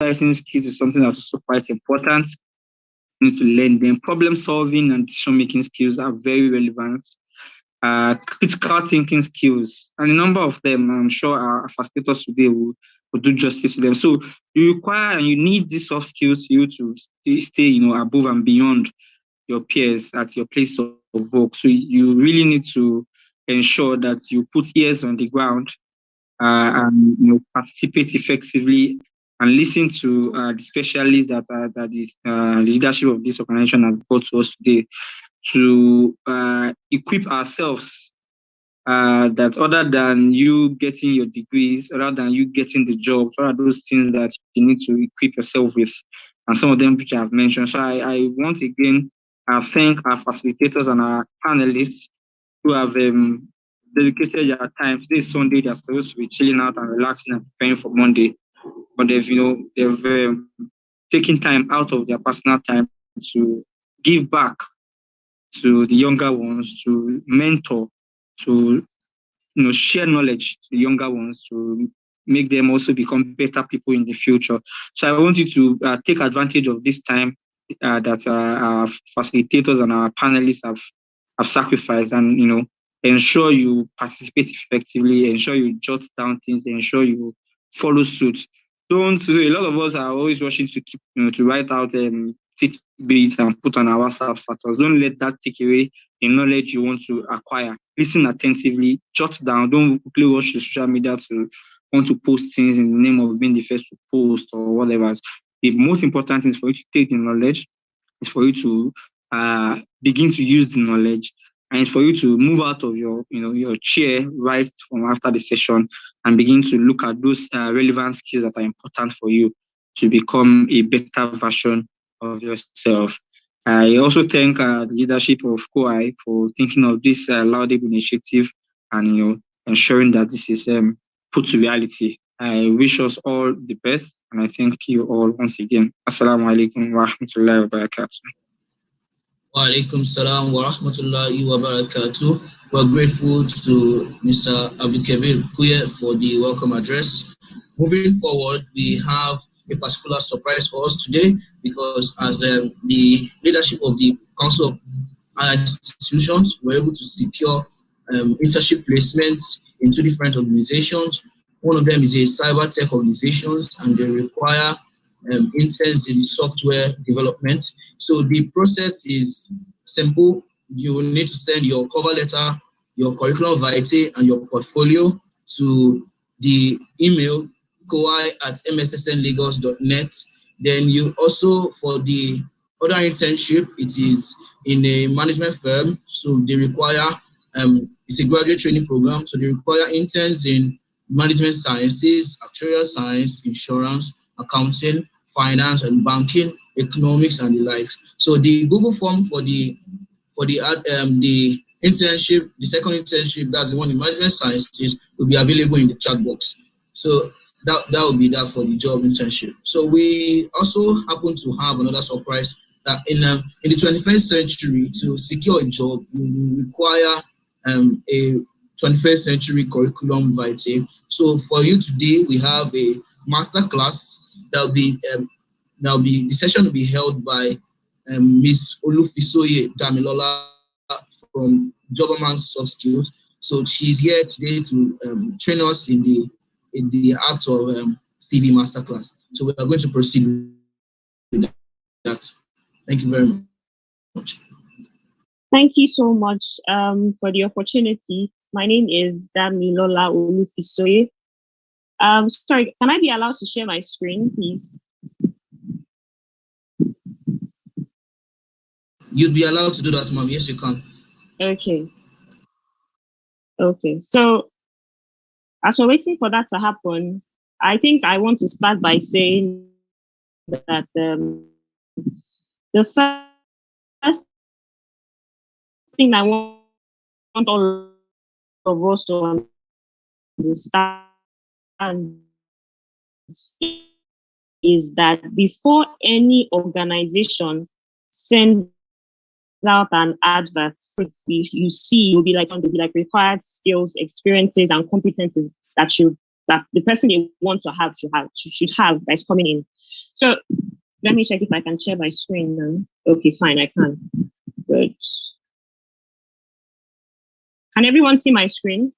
Writing skills is something that's also quite important. You need to learn them. Problem solving and decision making skills are very relevant. Critical thinking skills, and a number of them, I'm sure our facilitators today will do justice to them. So you require and you need these soft skills for you to stay, above and beyond your peers at your place of work. So you really need to ensure that you put ears on the ground and participate effectively and listen to the specialists that is leadership of this organization has brought to us today to equip ourselves that other than you getting your degrees, other than you getting the jobs, what are those things that you need to equip yourself with? And some of them which I have mentioned. So I want again thank our facilitators and our panelists who have dedicated their time. Today is Sunday, they're supposed to be chilling out and relaxing and preparing for Monday. But they've taken time out of their personal time to give back to the younger ones, to mentor, to share knowledge to the younger ones, to make them also become better people in the future. So I want you to take advantage of this time that our facilitators and our panelists have sacrificed, and ensure you participate effectively, ensure you jot down things, ensure you follow suit. Don't. A lot of us are always rushing to keep to write out tidbits and put on our WhatsApp status. Don't let that take away the knowledge you want to acquire. Listen attentively, jot down. Don't quickly rush to social media to want to post things in the name of being the first to post or whatever. The most important thing is for you to take the knowledge, is for you to begin to use the knowledge, and it's for you to move out of your chair right from after the session and begin to look at those relevant skills that are important for you to become a better version of yourself. I also thank the leadership of COI for thinking of this laudable initiative and ensuring that this is put to reality. I wish us all the best, and I thank you all once again. Assalamu alaikum wa rahmatullahi wa barakatuh. Wa alaikum salam wa rahmatullahi wa barakatuh. We're grateful to Mr. Abdulkabir Kuye for the welcome address. Moving forward, we have a particular surprise for us today, because as the leadership of the Council of Higher Institutions, we're able to secure internship placements in two different organizations. One of them is a cyber tech organization, and they require interns in software development. So the process is simple. You will need to send your cover letter, your curriculum vitae, and your portfolio to the email koi@mssnlagos.net. Then you also, for the other internship, it is in a management firm. So they require, it's a graduate training program. So they require interns in management sciences, actuarial science, insurance, accounting, finance and banking, economics, and the likes. So the Google form for the internship, the second internship, that's the one in management sciences, will be available in the chat box. So that will be that for the job internship. So we also happen to have another surprise that in the 21st century, to secure a job, you require a 21st century curriculum vitae. So for you today, we have a master class the session will be held by Miss Olufisoye Damilola from Jobberman Soft Skills. So she's here today to train us in the art of CV masterclass. So we are going to proceed with that. Thank you very much. Thank you so much for the opportunity. My name is Damilola Olufisoye. Sorry, can I be allowed to share my screen, please? You'd be allowed to do that, ma'am. Yes, you can. Okay. So as we're waiting for that to happen, I think I want to start by saying that the first thing I want all of us to understand is that before any organization sends out an advert, you'll be like required skills, experiences, and competences that the person they want to have should have that's coming in. So let me check if I can share my screen now. Okay, fine, I can. Good. Can everyone see my screen?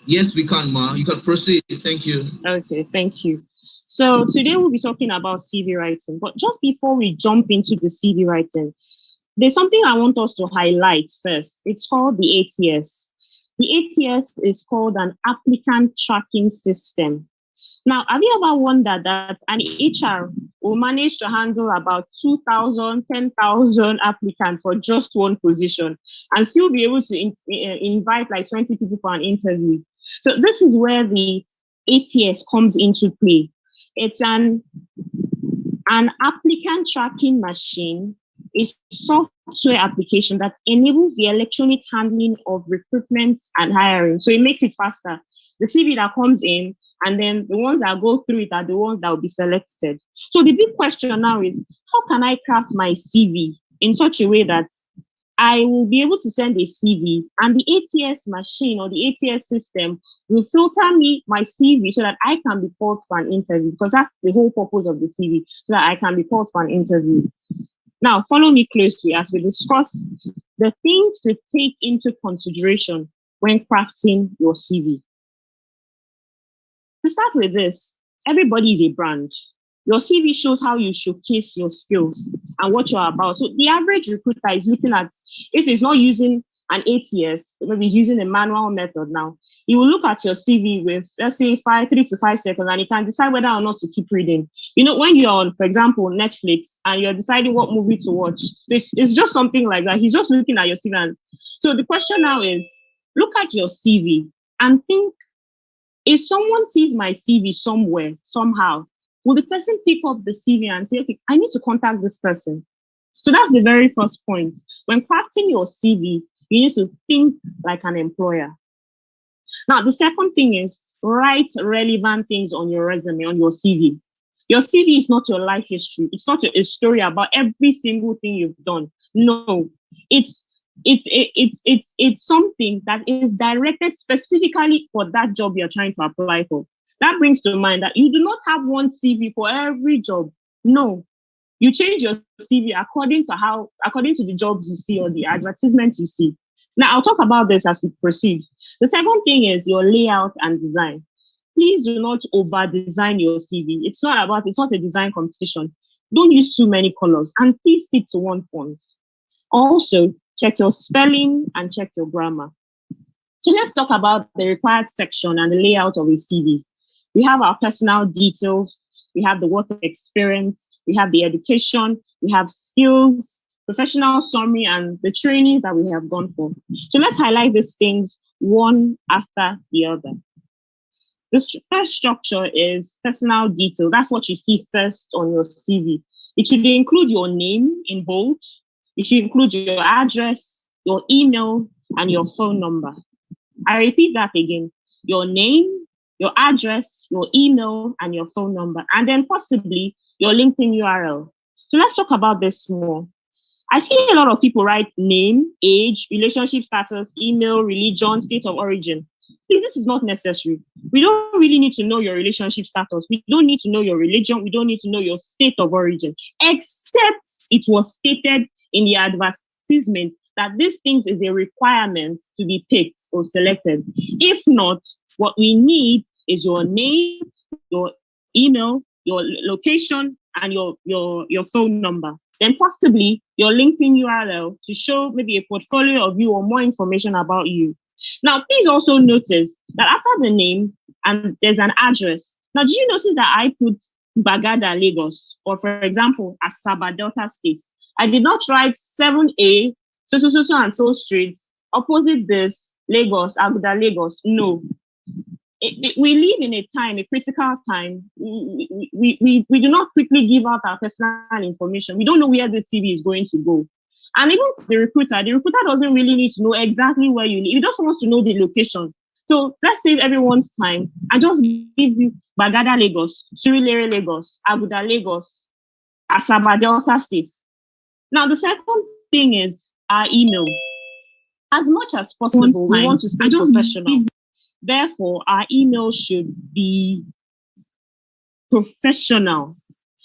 Yes, we can, Ma. You can proceed. Thank you. Okay, thank you. So today we'll be talking about CV writing, but just before we jump into the CV writing, there's something I want us to highlight first. It's called the ATS. The ATS is called an applicant tracking system. Now, have you ever wondered that an HR will manage to handle about 2,000, 10,000 applicants for just one position and still be able to invite like 20 people for an interview? So this is where the ATS comes into play. It's an applicant tracking machine, a software application that enables the electronic handling of recruitment and hiring. So it makes it faster. The CV that comes in, and then the ones that go through it are the ones that will be selected. So the big question now is, how can I craft my CV in such a way that I will be able to send a CV and the ATS machine or the ATS system will filter me my CV so that I can be called for an interview, because that's the whole purpose of the CV, so that I can be called for an interview. Now, follow me closely as we discuss the things to take into consideration when crafting your CV. To start with this, everybody is a brand. Your CV shows how you showcase your skills and what you're about. So the average recruiter is looking at, if he's not using an ATS, maybe he's using a manual method now, he will look at your CV with, let's say, 3 to 5 seconds, and he can decide whether or not to keep reading. You know, when you're on, for example, Netflix, and you're deciding what movie to watch, it's just something like that. He's just looking at your CV. And so the question now is, look at your CV and think, if someone sees my CV somewhere, somehow, will the person pick up the CV and say, okay, I need to contact this person? So that's the very first point. When crafting your CV, you need to think like an employer. Now, the second thing is write relevant things on your resume, on your CV. Your CV is not your life history. It's not a story about every single thing you've done. No, it's something that is directed specifically for that job you're trying to apply for. That brings to mind that you do not have one CV for every job. No, you change your CV according to the jobs you see or the advertisements you see. Now, I'll talk about this as we proceed. The second thing is your layout and design. Please do not over design your CV. It's not a design competition. Don't use too many colors, and please stick to one font. Also, check your spelling and check your grammar. So let's talk about the required section and the layout of a CV. We have our personal details, we have the work experience, we have the education, we have skills, professional summary, and the trainings that we have gone for. So let's highlight these things one after the other. This first structure is personal detail. That's what you see first on your CV. It should include your name in bold. It should include your address, your email, and your phone number. I repeat that again. Your name, your address, your email, and your phone number, and then possibly your LinkedIn URL. So let's talk about this more. I see a lot of people write name, age, relationship status, email, religion, state of origin. Please, this is not necessary. We don't really need to know your relationship status. We don't need to know your religion. We don't need to know your state of origin, except it was stated in the advertisement that these things is a requirement to be picked or selected. If not, what we need is your name, your email, your location, and your phone number. Then possibly your LinkedIn URL to show maybe a portfolio of you or more information about you. Now, please also notice that after the name, and there's an address. Now, did you notice that I put Bagada, Lagos, or for example, Asaba, Delta State? I did not write 7A, so and so streets, opposite this, Lagos, Abuja, Lagos. No. We live in a time, a critical time. We do not quickly give out our personal information. We don't know where this CV is going to go. And even for the recruiter doesn't really need to know exactly where you live. He just wants to know the location. So let's save everyone's time and just give you Bagada, Lagos, Surulere, Lagos, Abuja, Lagos, Asaba, Delta State. Now, the second thing is our email. As much as possible, we want to stay professional. Therefore, our email should be professional.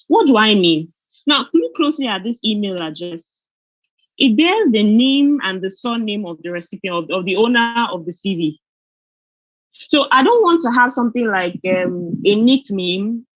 What do I mean? Now, look closely at this email address. It bears the name and the surname of the recipient, of the owner of the CV. So I don't want to have something like a nickname.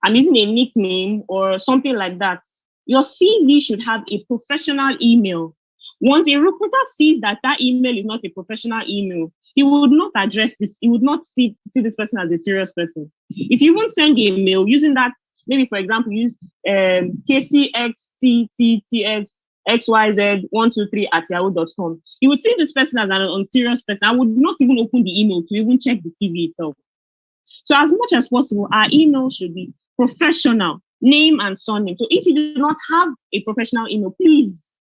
I'm using a nickname or something like that. Your CV should have a professional email. Once a recruiter sees that that email is not a professional email, he would not address this. He would not see this person as a serious person. If you even send a mail using that, maybe for example, use kcxttxyz123@yahoo.com, you would see this person as an unserious person. I would not even open the email to even check the CV itself. So as much as possible, our email should be professional, name and surname. So if you do not have a professional email, please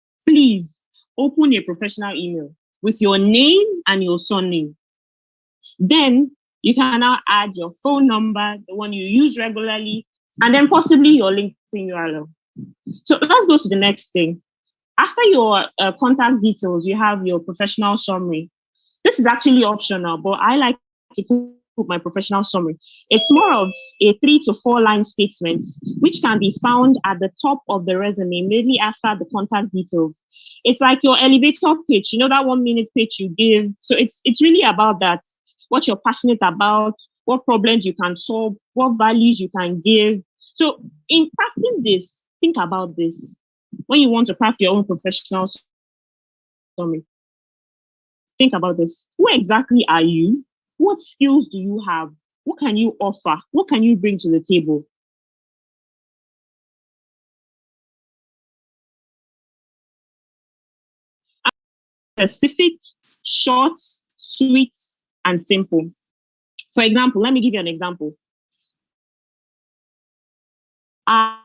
open a professional email with your name and your surname. Then you can now add your phone number, the one you use regularly, and then possibly your LinkedIn URL. So let's go to the next thing. After your contact details, you have your professional summary. This is actually optional, but I like to put my professional summary. It's more of a 3 to 4 line statement, which can be found at the top of the resume, immediately after the contact details. It's like your elevator pitch, that 1 minute pitch you give. So it's really about that, what you're passionate about, what problems you can solve, what values you can give. So in crafting this, think about this. When you want to craft your own professional summary, think about this. Who exactly are you? What skills do you have? What can you offer? What can you bring to the table? Specific, short, sweet, and simple. For example, let me give you an example. I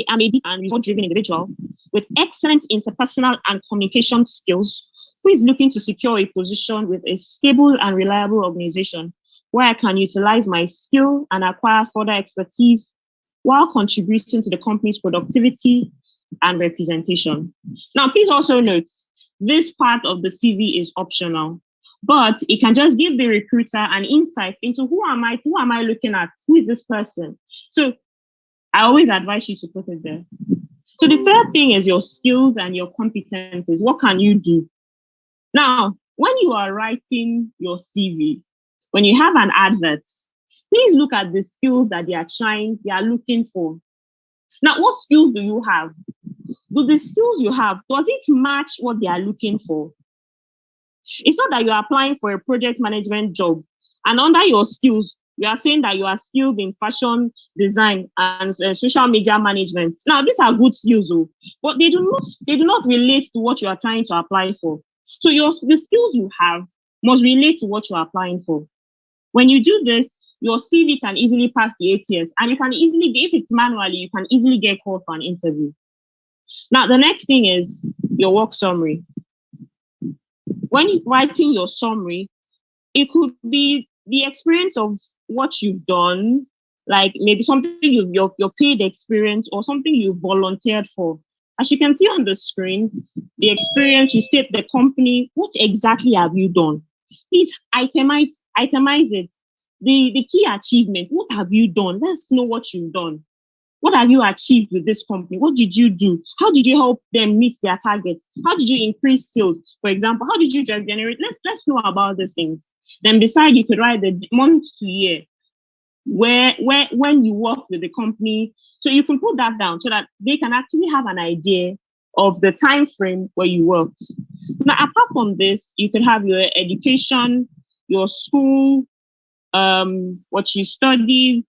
am a deep and result-driven individual with excellent interpersonal and communication skills who is looking to secure a position with a stable and reliable organization where I can utilize my skill and acquire further expertise while contributing to the company's productivity and representation. Now, please also note, this part of the CV is optional, but it can just give the recruiter an insight into who am I looking at? Who is this person? So I always advise you to put it there. So the third thing is your skills and your competences. What can you do? Now, when you are writing your CV, when you have an advert, please look at the skills that they are looking for. Now, what skills do you have? Do the skills you have, does it match what they are looking for? It's not that you are applying for a project management job and under your skills, you are saying that you are skilled in fashion design and social media management. Now, these are good skills, but they do not relate to what you are trying to apply for. So the skills you have must relate to what you are applying for. When you do this, your CV can easily pass the ATS, and you can easily, if it's manually, you can easily get called for an interview. Now, the next thing is your work summary. When you're writing your summary, it could be the experience of what you've done, like maybe something your paid experience or something you volunteered for. As you can see on the screen, the experience, you state the company, what exactly have you done? Please itemize it. The key achievement, what have you done? Let's know what you've done. What have you achieved with this company? What did you do? How did you help them meet their targets? How did you increase sales? For example, how did you generate? Let's know about these things. Then beside, you could write the month to year, when you worked with the company. So you can put that down so that they can actually have an idea of the time frame where you worked. Now, apart from this, you could have your education, your school, what you studied,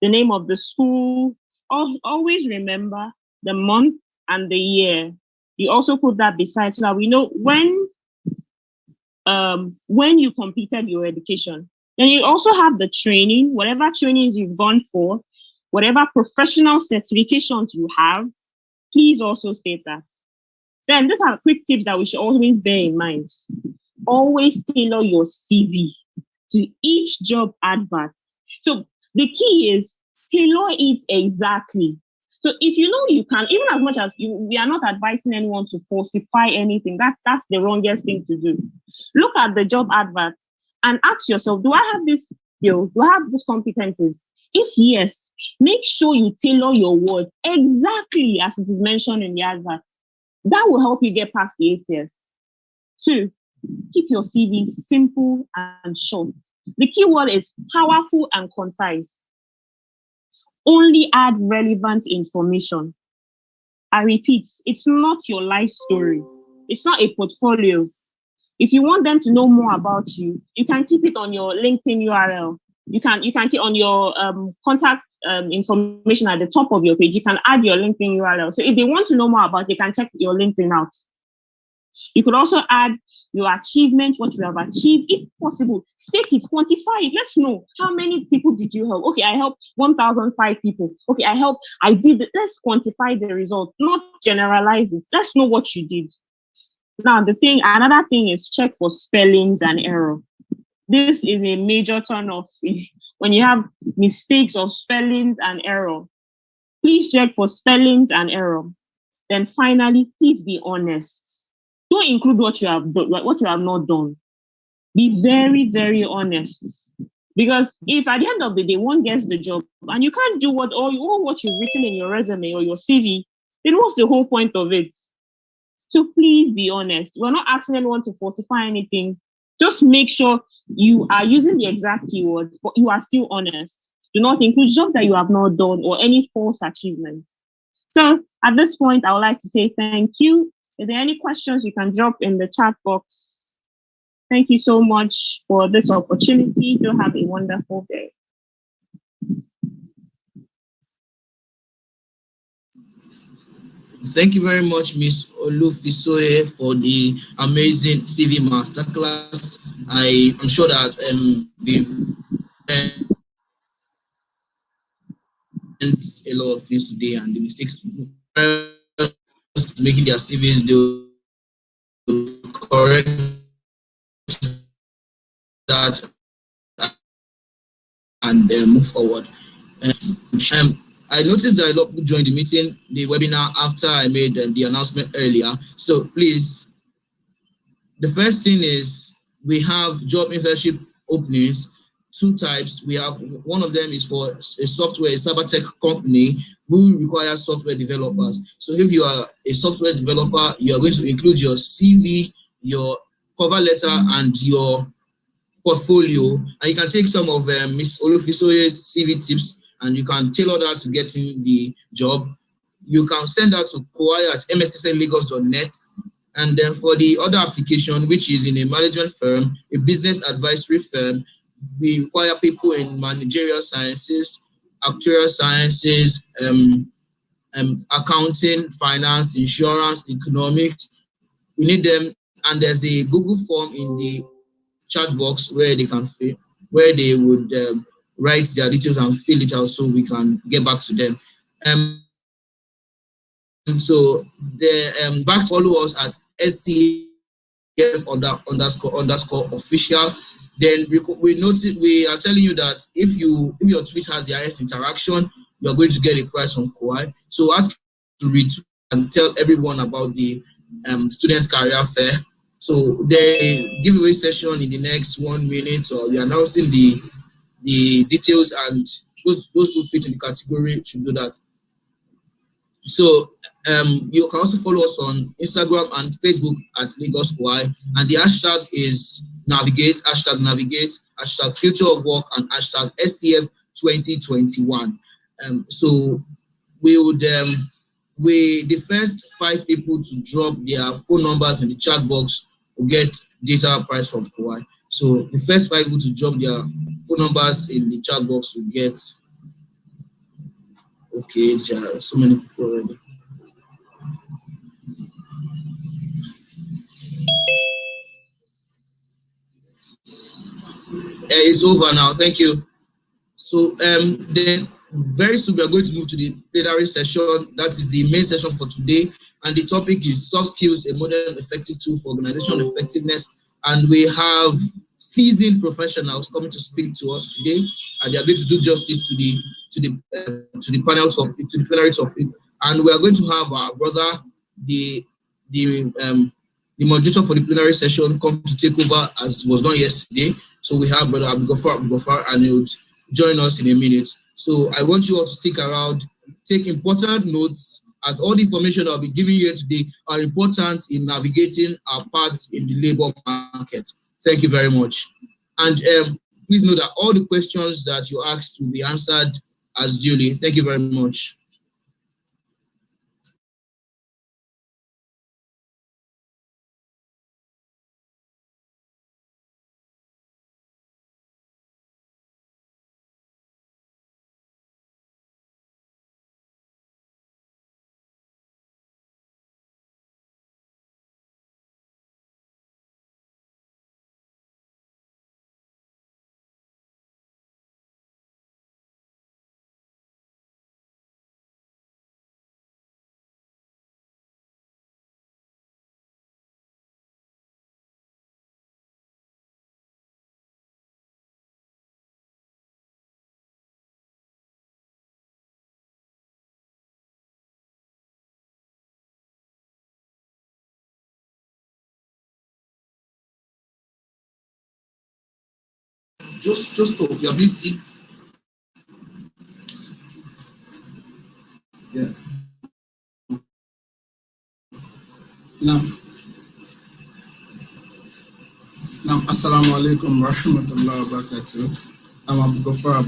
the name of the school. Always remember the month and the year. You also put that beside so that we know when you completed your education. Then you also have the training, whatever trainings you've gone for, whatever professional certifications you have, please also state that. Then these are quick tips that we should always bear in mind. Always tailor your CV to each job advert. So the key is tailor it exactly. So if you know you can, even as much as we are not advising anyone to falsify anything, that's the wrongest thing to do. Look at the job advert and ask yourself, do I have these skills? Do I have these competencies? If yes, make sure you tailor your words exactly as it is mentioned in the advert. That will help you get past the ATS. 2, keep your CV simple and short. The key word is powerful and concise. Only add relevant information. I repeat, it's not your life story. It's not a portfolio. If you want them to know more about you, you can keep it on your LinkedIn URL. You can keep on your contact information at the top of your page. You can add your LinkedIn URL. So if they want to know more about it, they can check your LinkedIn out. You could also add your achievement, what you have achieved. If possible, state it, quantify it. Let's know how many people did you help. Okay, I helped 1,005 people. Okay, I did it. Let's quantify the result, not generalize it. Let's know what you did. Now, another thing is check for spellings and error. This is a major turn-off when you have mistakes of spellings and error. Please check for spellings and error. Then finally, please be honest. Don't include what you have done, what you have not done. Be very, very honest. Because if at the end of the day, one gets the job and you can't do what you've written in your resume or your CV, then what's the whole point of it? So please be honest. We're not asking anyone to falsify anything. Just make sure you are using the exact keywords, but you are still honest. Do not include jobs that you have not done or any false achievements. So at this point, I would like to say thank you. If there are any questions, you can drop in the chat box. Thank you so much for this opportunity. Do have a wonderful day. Thank you very much, Ms. Olufisoye, for the amazing CV masterclass. I'm sure that we've learned a lot of things today, and the mistakes making their CVs, they'll correct that and move forward. I noticed that a lot of people joined the webinar after I made the announcement earlier. So please, the first thing is we have job internship openings, 2 types. We have one of them is for a cyber tech company who requires software developers. So if you are a software developer, you are going to include your CV, your cover letter, and your portfolio, and you can take some of Ms. Olufisoye's CV tips and you can tailor that to getting the job. You can send that to koai@mssnlagos.net. And then for the other application, which is in a management firm, a business advisory firm, we require people in managerial sciences, actuarial sciences, accounting, finance, insurance, economics. We need them, and there's a Google form in the chat box where they can fill, where they would write their details and fill it out so we can get back to them. And so the back follow us at SCF__ official. Then we are telling you that if your tweet has the highest interaction, you are going to get a prize from Kawhi. So ask to retweet and tell everyone about the student career fair. So the giveaway session in the next 1 minute, or we're announcing the details, and those who fit in the category should do that. So you can also follow us on Instagram and Facebook at Lagos Kwai, and the hashtag is navigate, hashtag future of work, and hashtag SCF 2021. So we would the first 5 people to drop their phone numbers in the chat box will get data prize from Kawhi. So the first 5 people to drop their phone numbers in the chat box will get. Okay, there are so many people already. It's over now. Thank you. So then very soon we are going to move to the plenary session. That is the main session for today, and the topic is soft skills, a modern effective tool for organizational effectiveness. And we have seasoned professionals coming to speak to us today, and they are going to do justice to the panel topic, to the plenary topic. And we are going to have our brother, the moderator for the plenary session, come to take over as was done yesterday. So we have Brother Abdul Ghaffar, and he would join us in a minute. So I want you all to stick around, take important notes, as all the information I'll be giving you here today are important in navigating our paths in the labor market. Thank you very much. And please know that all the questions that you asked will be answered as duly. Thank you very much. Just talk. You're busy. Yeah. Now, assalamu alaikum wa rahmatullahi wa barakatuh. I'm Abu Gofar.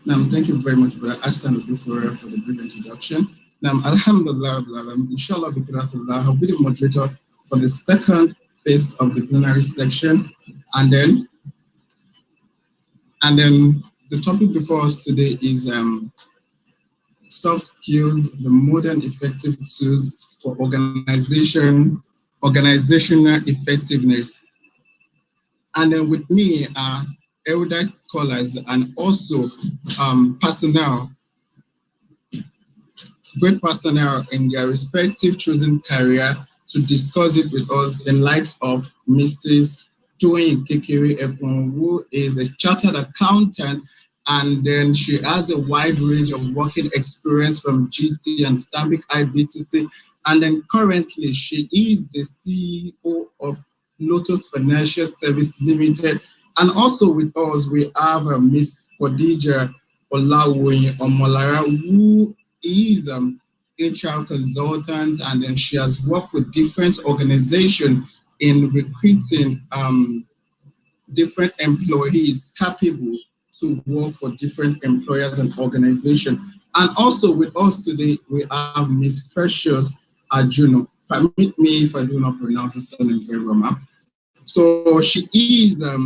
Now, thank you very much, Brother Hassan Abdufura, for the brief introduction. Now, alhamdulillah, inshallah, I'll be the moderator for the second phase of the plenary section. And then the topic before us today is soft skills, the modern effective tools for organizational effectiveness. And then with me are erudite scholars and also great personnel in their respective chosen career to discuss it with us in likes of Mrs. Toyin Kekere Epon, who is a chartered accountant, and then she has a wide range of working experience from GT and Stanbic IBTC, and then currently she is the CEO of Lotus Financial Service Limited. And also with us, we have Miss Khadija Olawoyin Omolara, who is HR consultant, and then she has worked with different organizations in recruiting different employees capable to work for different employers and organizations. And also with us today, we have Miss Precious Ajuno. Permit me if I do not pronounce the surname very well, ma'am. So she is a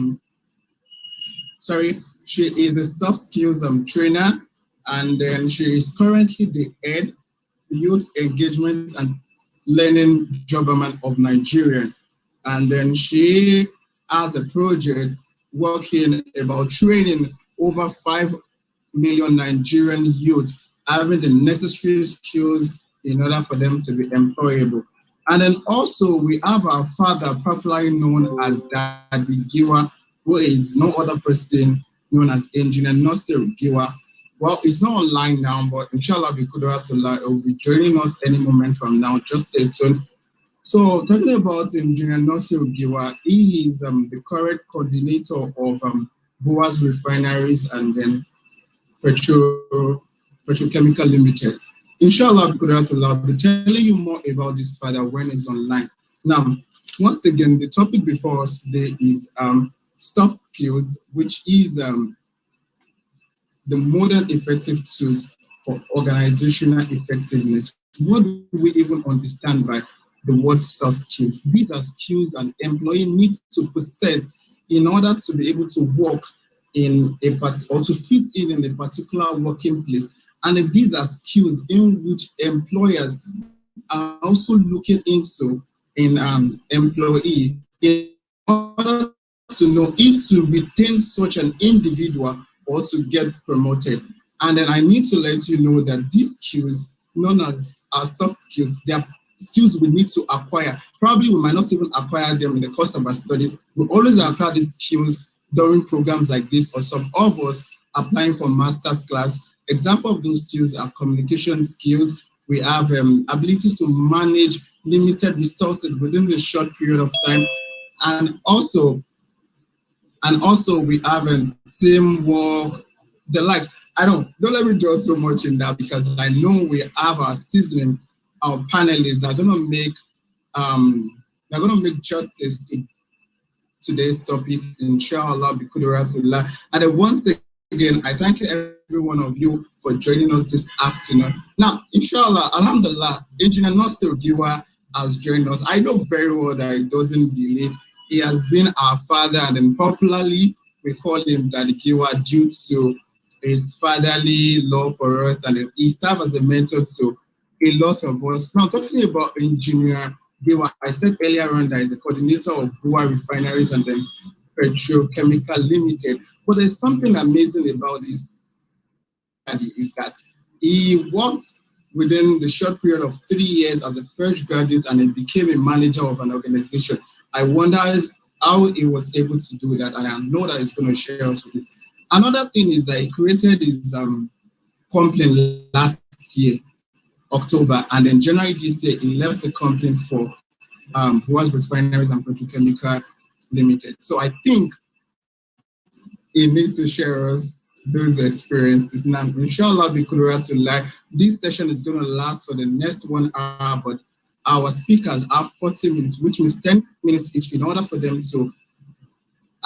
soft skills trainer, and then she is currently the head youth engagement and learning jobberman of Nigeria. And then she has a project working about training over 5 million Nigerian youth having the necessary skills in order for them to be employable. And then also we have our father, popularly known as Daddy Giwa, who is no other person known as Engineer Nasir Giwa. Well, it's not online now, but inshallah, it will be joining us any moment from now. Just stay tuned. So, talking about Engineer Nasir Giwa, he is the current coordinator of Boas Refineries and then Petrochemical Limited. Inshallah, I'll be telling you more about this father when it's online. Now, once again, the topic before us today is soft skills, which is the modern effective tools for organizational effectiveness. What do we even understand by the word soft skills? These are skills an employee needs to possess in order to be able to work in a or to fit in a particular working place. And these are skills in which employers are also looking into in employee in order to know if to retain such an individual or to get promoted. And then I need to let you know that these skills, known as our soft skills, they are skills we need to acquire. Probably we might not even acquire them in the course of our studies. We always acquire these skills during programs like this, or some of us applying for master's class. Example of those skills are communication skills. We have ability to manage limited resources within a short period of time. And also we have teamwork, the likes. don't let me draw so much in that, because I know we have our seasoning, our panelists that are gonna make justice to today's topic, inshallah, bikuduratullah. And then once again, I thank every one of you for joining us this afternoon. Now, inshallah, alhamdulillah, Engineer Nasir Giwa has joined us. I know very well that it doesn't delay. He has been our father, and then popularly we call him Daddy Giwa due to his fatherly love for us, and then he served as a mentor to a lot of us. Now, talking about Engineer Giwa, I said earlier on that he's the coordinator of Goa Refineries and then Petrochemical Limited. But there's something amazing about this study, is that he worked within the short period of 3 years as a fresh graduate, and he became a manager of an organization. I wonder how he was able to do that, and I know that he's going to share us with it. Another thing is that he created his company last year, October, and then January this year, he left the company for Ats Refineries and Petrochemical Limited. So I think he needs to share us those experiences. Now, inshallah, this session is going to last for the next 1 hour, but our speakers have 40 minutes, which means 10 minutes each, in order for them to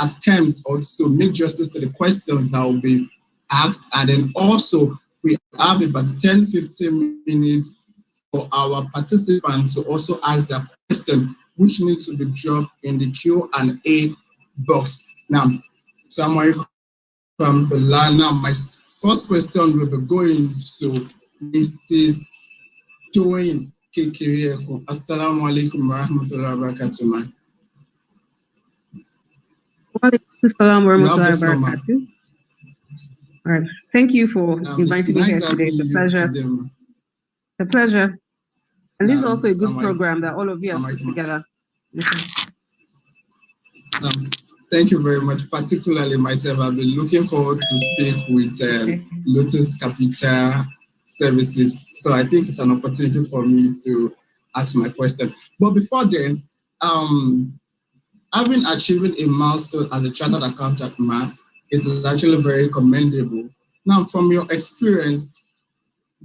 attempt or to make justice to the questions that will be asked. And then also, we have about 10-15 minutes for our participants to also ask their question, which need to be dropped in the Q&A box. Now, somewhere from the line. Now, my first question will be going to Mrs. Toyin Kekirieko. Assalamu alaikum wa rahmatullahi wa barakatuh. All right. Thank you for inviting me here today. It's a pleasure. A pleasure. And this is also a good program that all of you are together. Thank you very much. Particularly myself, I've been looking forward to speak with Lotus Capital Services. So I think it's an opportunity for me to ask my question. But before then, having achieved a milestone as a chartered accountant man, it is actually very commendable. Now, from your experience,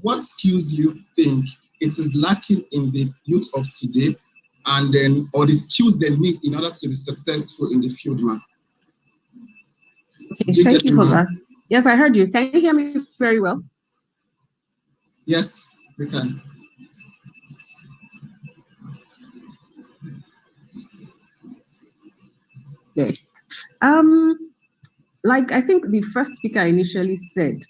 what skills do you think it is lacking in the youth of today, and then, or the skills they need in order to be successful in the field, man? Okay, thank you for that. Yes, I heard you. Can you hear me very well? Yes, we can. Okay. Like I think the first speaker initially said,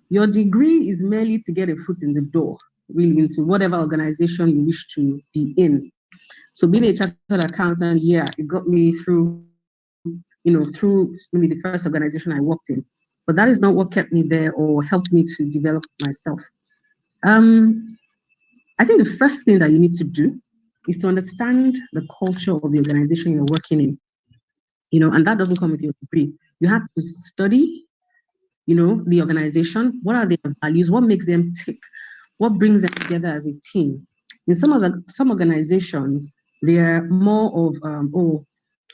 your degree is merely to get a foot in the door, really, into whatever organization you wish to be in. So being a chartered accountant, yeah, it got me through, through maybe the first organization I worked in. But that is not what kept me there or helped me to develop myself. I think the first thing that you need to do is to understand the culture of the organization you're working in. And that doesn't come with your degree. You have to study, the organization. What are their values? What makes them tick? What brings them together as a team? In some organizations, they're more of,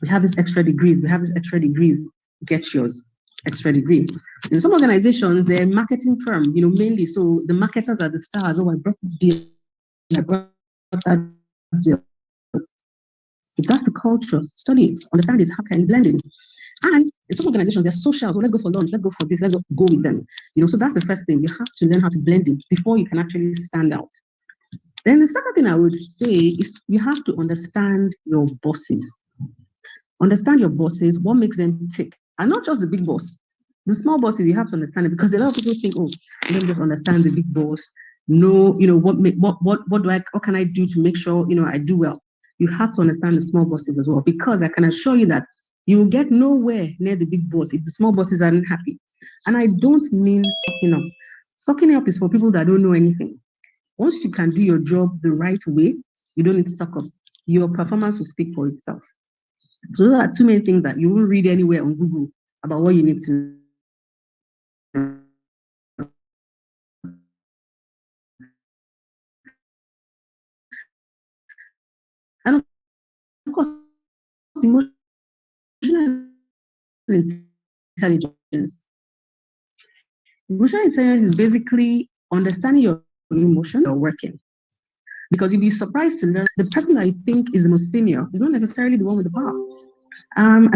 we have these extra degrees. We have these extra degrees. Get yours, extra degree. In some organizations, they're a marketing firm, mainly. So the marketers are the stars. Oh, I brought this deal. I brought that deal. If that's the culture, study it, understand it, how can you blend it? And in some organizations, they're social, so let's go for lunch, let's go for this, let's go with them. So that's the first thing. You have to learn how to blend it before you can actually stand out. Then the second thing I would say is you have to understand your bosses. Understand your bosses, what makes them tick. And not just the big boss. The small bosses, you have to understand it, because a lot of people think, oh, let me just understand the big boss. No, what can I do to make sure, I do well? You have to understand the small bosses as well, because I can assure you that you will get nowhere near the big boss if the small bosses aren't happy. And I don't mean sucking up. Sucking up is for people that don't know anything. Once you can do your job the right way, you don't need to suck up. Your performance will speak for itself. So those are two main things that you won't read anywhere on Google about what you need to. And of course, emotional intelligence. Emotional intelligence is basically understanding your emotion or working. Because you'll be surprised to learn the person that you think is the most senior is not necessarily the one with the power.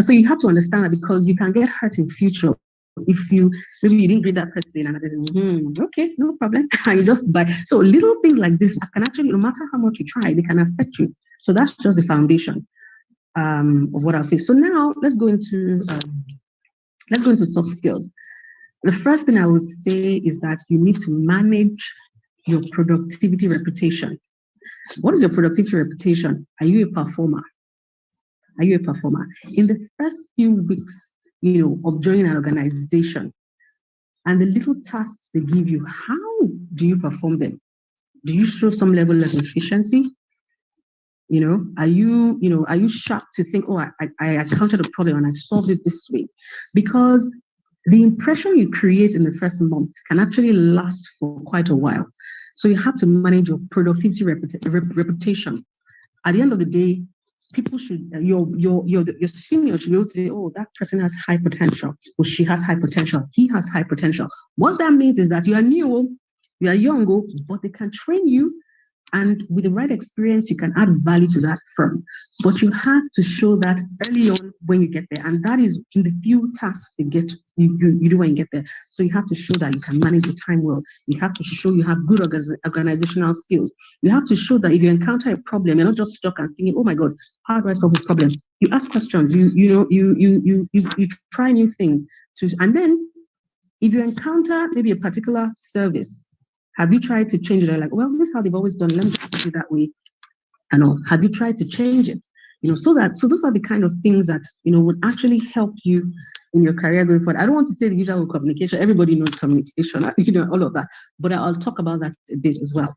So you have to understand that because you can get hurt in future if you maybe you didn't greet that person and okay, no problem. And you just buy. So little things like this can actually, no matter how much you try, they can affect you. So that's just the foundation of what I'll say. So now let's go into soft skills. The first thing I would say is that you need to manage your productivity reputation. What is your productivity reputation? Are you a performer? Are you a performer? In the first few weeks, of joining an organization and the little tasks they give you, how do you perform them? Do you show some level of efficiency? Are you sharp to think, oh, I encountered a problem and I solved it this way? Because the impression you create in the first month can actually last for quite a while. So you have to manage your productivity reputation. At the end of the day, people should, your senior should be able to say, oh, that person has high potential, or she has high potential, he has high potential. What that means is that you are new, you are young, but they can train you, and with the right experience, you can add value to that firm. But you have to show that early on when you get there, and that is in the few tasks you do when you get there. So you have to show that you can manage your time well. You have to show you have good organizational skills. You have to show that if you encounter a problem, you're not just stuck and thinking, "Oh my God, how do I solve this problem?" You ask questions. You try new things and then if you encounter maybe a particular service. Have you tried to change it? Like, well, this is how they've always done. Let me do it that way. Have you tried to change it? So those are the kind of things that, would actually help you in your career going forward. I don't want to say the usual communication. Everybody knows communication, all of that. But I'll talk about that a bit as well.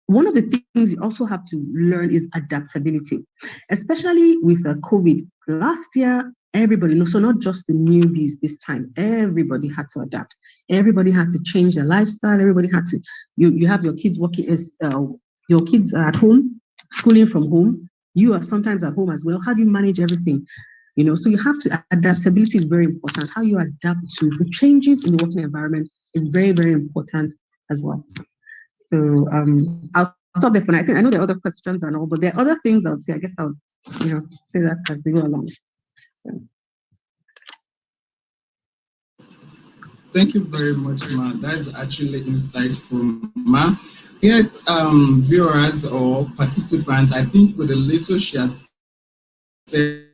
One of the things you also have to learn is adaptability, especially with COVID. Last year, everybody, so not just the newbies this time, everybody had to adapt. Everybody had to change their lifestyle. Everybody had to, you have your kids working, your kids are at home, schooling from home. You are sometimes at home as well. How do you manage everything? So you have to, adaptability is very important. How you adapt to the changes in the working environment is very, very important as well. So I'll stop there for now. I know there are other questions and all, but there are other things I would say. I guess I'll, say that as we go along. So. Thank you very much, Ma. That's actually insightful, Ma. Yes, viewers or participants, I think with a little she has said,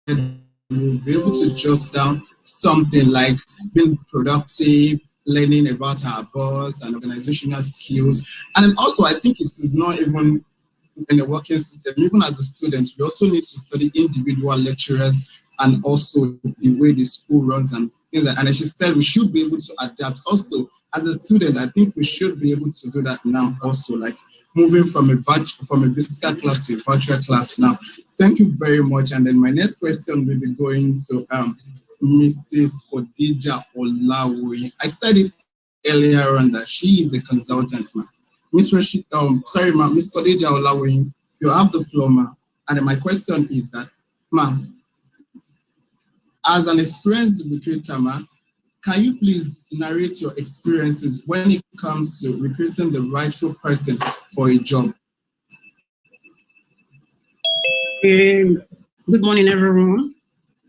we'll be able to jot down something like being productive, learning about our boss and organizational skills. And also, I think it is not even in the working system, even as a student, we also need to study individual lecturers and also the way the school runs and things like that. And as she said, we should be able to adapt. Also, as a student, I think we should be able to do that now also, like moving from a physical class to a virtual class now. Thank you very much. And then my next question will be going to Mrs. Khadija Olawoyin. I said it earlier on that she is a consultant, ma'am. Miss Khadija Olawoyin, you have the floor, ma'am. And my question is that, ma'am, as an experienced recruiter, ma'am, can you please narrate your experiences when it comes to recruiting the rightful person for a job? Good morning, everyone.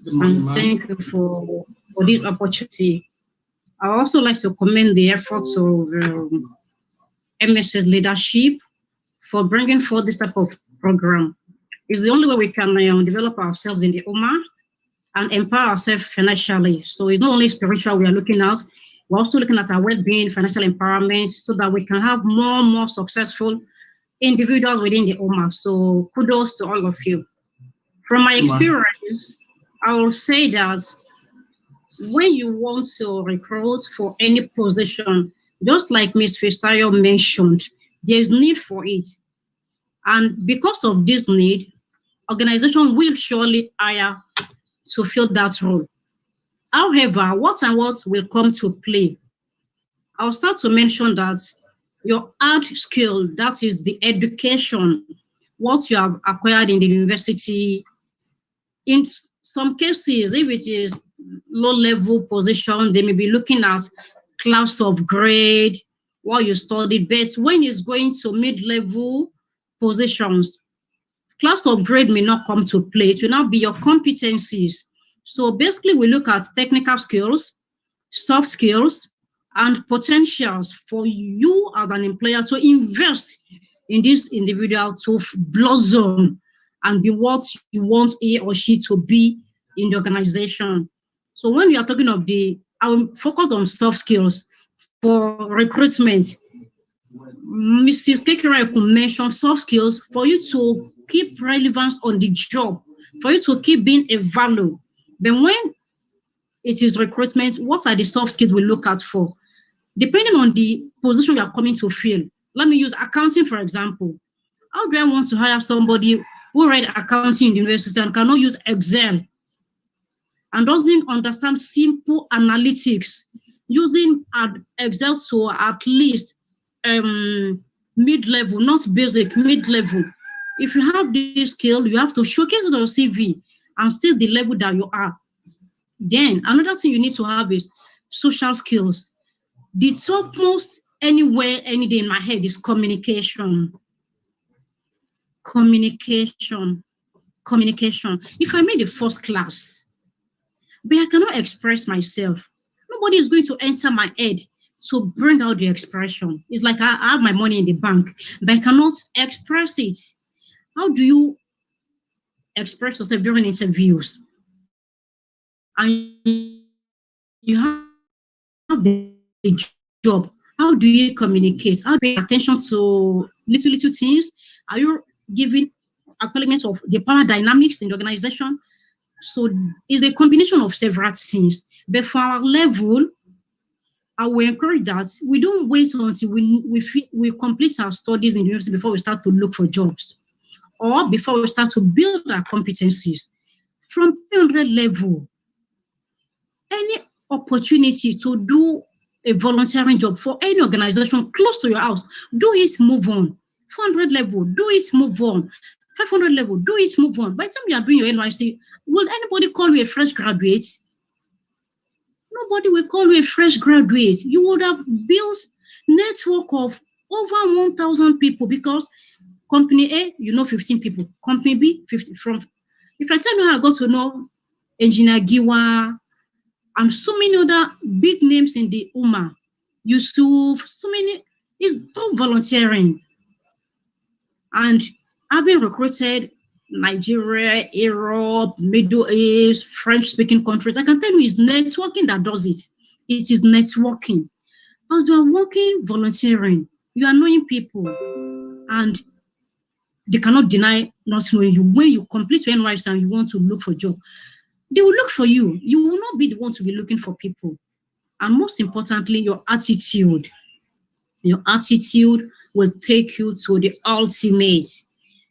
Good morning, ma'am. Thank you for this opportunity. I also like to commend the efforts of MS's leadership for bringing forth this type of program. It's the only way we can develop ourselves in the Ummah and empower ourselves financially. So it's not only spiritual we are looking at, we're also looking at our well-being, financial empowerment, so that we can have more and more successful individuals within the Ummah. So kudos to all of you. From my experience, I will say that when you want to recruit for any position, just like Ms. Fisayo mentioned, there's need for it. And because of this need, organizations will surely hire to fill that role. However, what and what will come to play? I'll start to mention that your hard skill, that is the education, what you have acquired in the university. In some cases, if it is low-level position. They may be looking at class of grade, what you studied. But when it's going to mid-level positions, class of grade may not come to play. It will not be your competencies. So basically, we look at technical skills, soft skills, and potentials for you as an employer to invest in this individual to blossom and be what you want he or she to be in the organization. So when we are talking of I will focus on soft skills for recruitment. Mrs. Kekere could mention soft skills for you to keep relevance on the job, for you to keep being a value. But when it is recruitment, what are the soft skills we look at for? Depending on the position you are coming to fill. Let me use accounting, for example. How do I want to hire somebody who read accounting in the university and cannot use Excel and doesn't understand simple analytics, using Excel to at least mid-level, not basic, mid-level? If you have this skill, you have to showcase it on your CV and still the level that you are. Then another thing you need to have is social skills. The topmost anywhere, any day in my head is communication. Communication. If I'm in the first class, but I cannot express myself, nobody is going to enter my head to bring out the expression. It's like I have my money in the bank, but I cannot express it. How do you express yourself during interviews? And you have the job. How do you communicate? How do you pay attention to little things? Are you giving acknowledgement of the power dynamics in the organization? So it's a combination of several things. But for our level, I will encourage that we don't wait until we complete our studies in the university before we start to look for jobs, or before we start to build our competencies. From 300 level, any opportunity to do a volunteering job for any organization close to your house, do it, move on. 400 level, do it, move on. 500 level, do it, move on. By the time you are doing your NYC, will anybody call you a fresh graduate? Nobody will call you a fresh graduate. You would have built network of over 1,000 people, because company A, 15 people. Company B, 50. If I tell you how I got to know Engineer Giwa and so many other big names in the UMA, Yusuf, so many, it's top volunteering. And having recruited Nigeria, Europe, Middle East, French-speaking countries, I can tell you it's networking that does it. It is networking. As you are working, volunteering, you are knowing people, and they cannot deny not knowing you. When you complete your NYC and you want to look for a job, they will look for you. You will not be the one to be looking for people. And most importantly, your attitude. Your attitude will take you to the ultimate.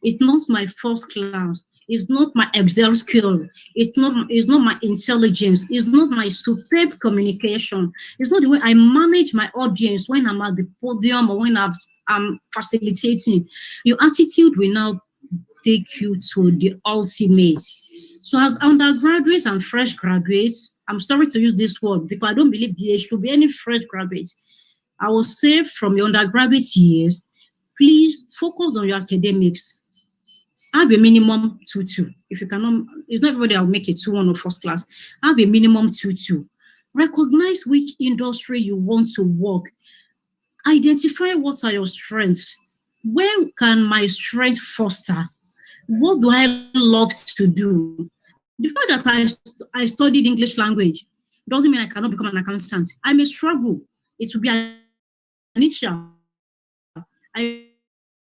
It's not my first class. It's not my Excel skill. It's not my intelligence. It's not my superb communication. It's not the way I manage my audience when I'm at the podium or when I'm facilitating. Your attitude will now take you to the ultimate. So as undergraduates and fresh graduates, I'm sorry to use this word because I don't believe there should be any fresh graduates. I will say from your undergraduate years, please focus on your academics. Have a minimum 2-2. If you cannot, it's not everybody that will make it 2-1 or first class. Have a minimum 2-2. Recognize which industry you want to work. Identify what are your strengths. Where can my strength foster? What do I love to do? The fact that I studied English language doesn't mean I cannot become an accountant. I may struggle. It will be an issue. I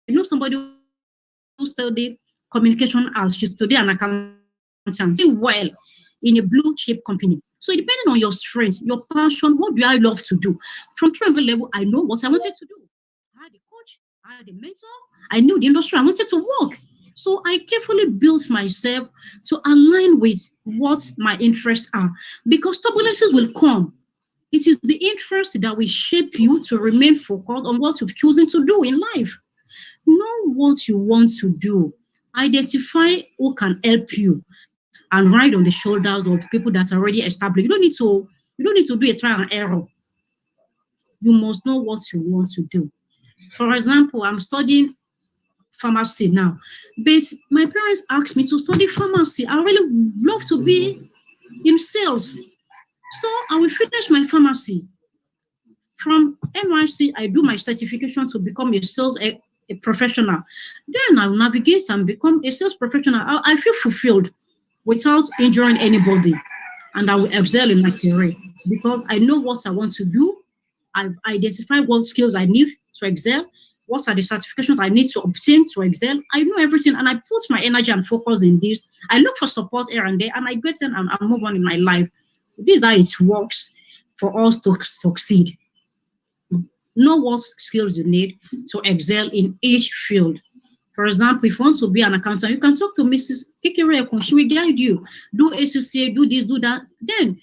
know somebody who studied communication as she studied an accountant well in a blue chip company. So depending on your strengths, your passion, what do I love to do? From 300 level, I know what I wanted to do. I had a coach, I had a mentor, I knew the industry I wanted to work. So I carefully built myself to align with what my interests are, because turbulences will come. It is the interest that will shape you to remain focused on what you've chosen to do in life. Know what you want to do. Identify who can help you. and ride on the shoulders of people that are already established. You don't need to do a trial and error. You must know what you want to do. For example, I'm studying pharmacy now, but my parents asked me to study pharmacy. I really love to be in sales. So I will finish my pharmacy. From NYC, I do my certification to become a sales a professional. Then I'll navigate and become a sales professional. I feel fulfilled without injuring anybody. And I will excel in my career because I know what I want to do. I've identified what skills I need to excel. What are the certifications I need to obtain to excel? I know everything, and I put my energy and focus in this. I look for support here and there, and I get in and I move on in my life. This is how it works for us to succeed. Know what skills you need to excel in each field. For example, if you want to be an accountant, you can talk to Mrs. Kekere. She will guide you. Do ACCA, do this, do that. Then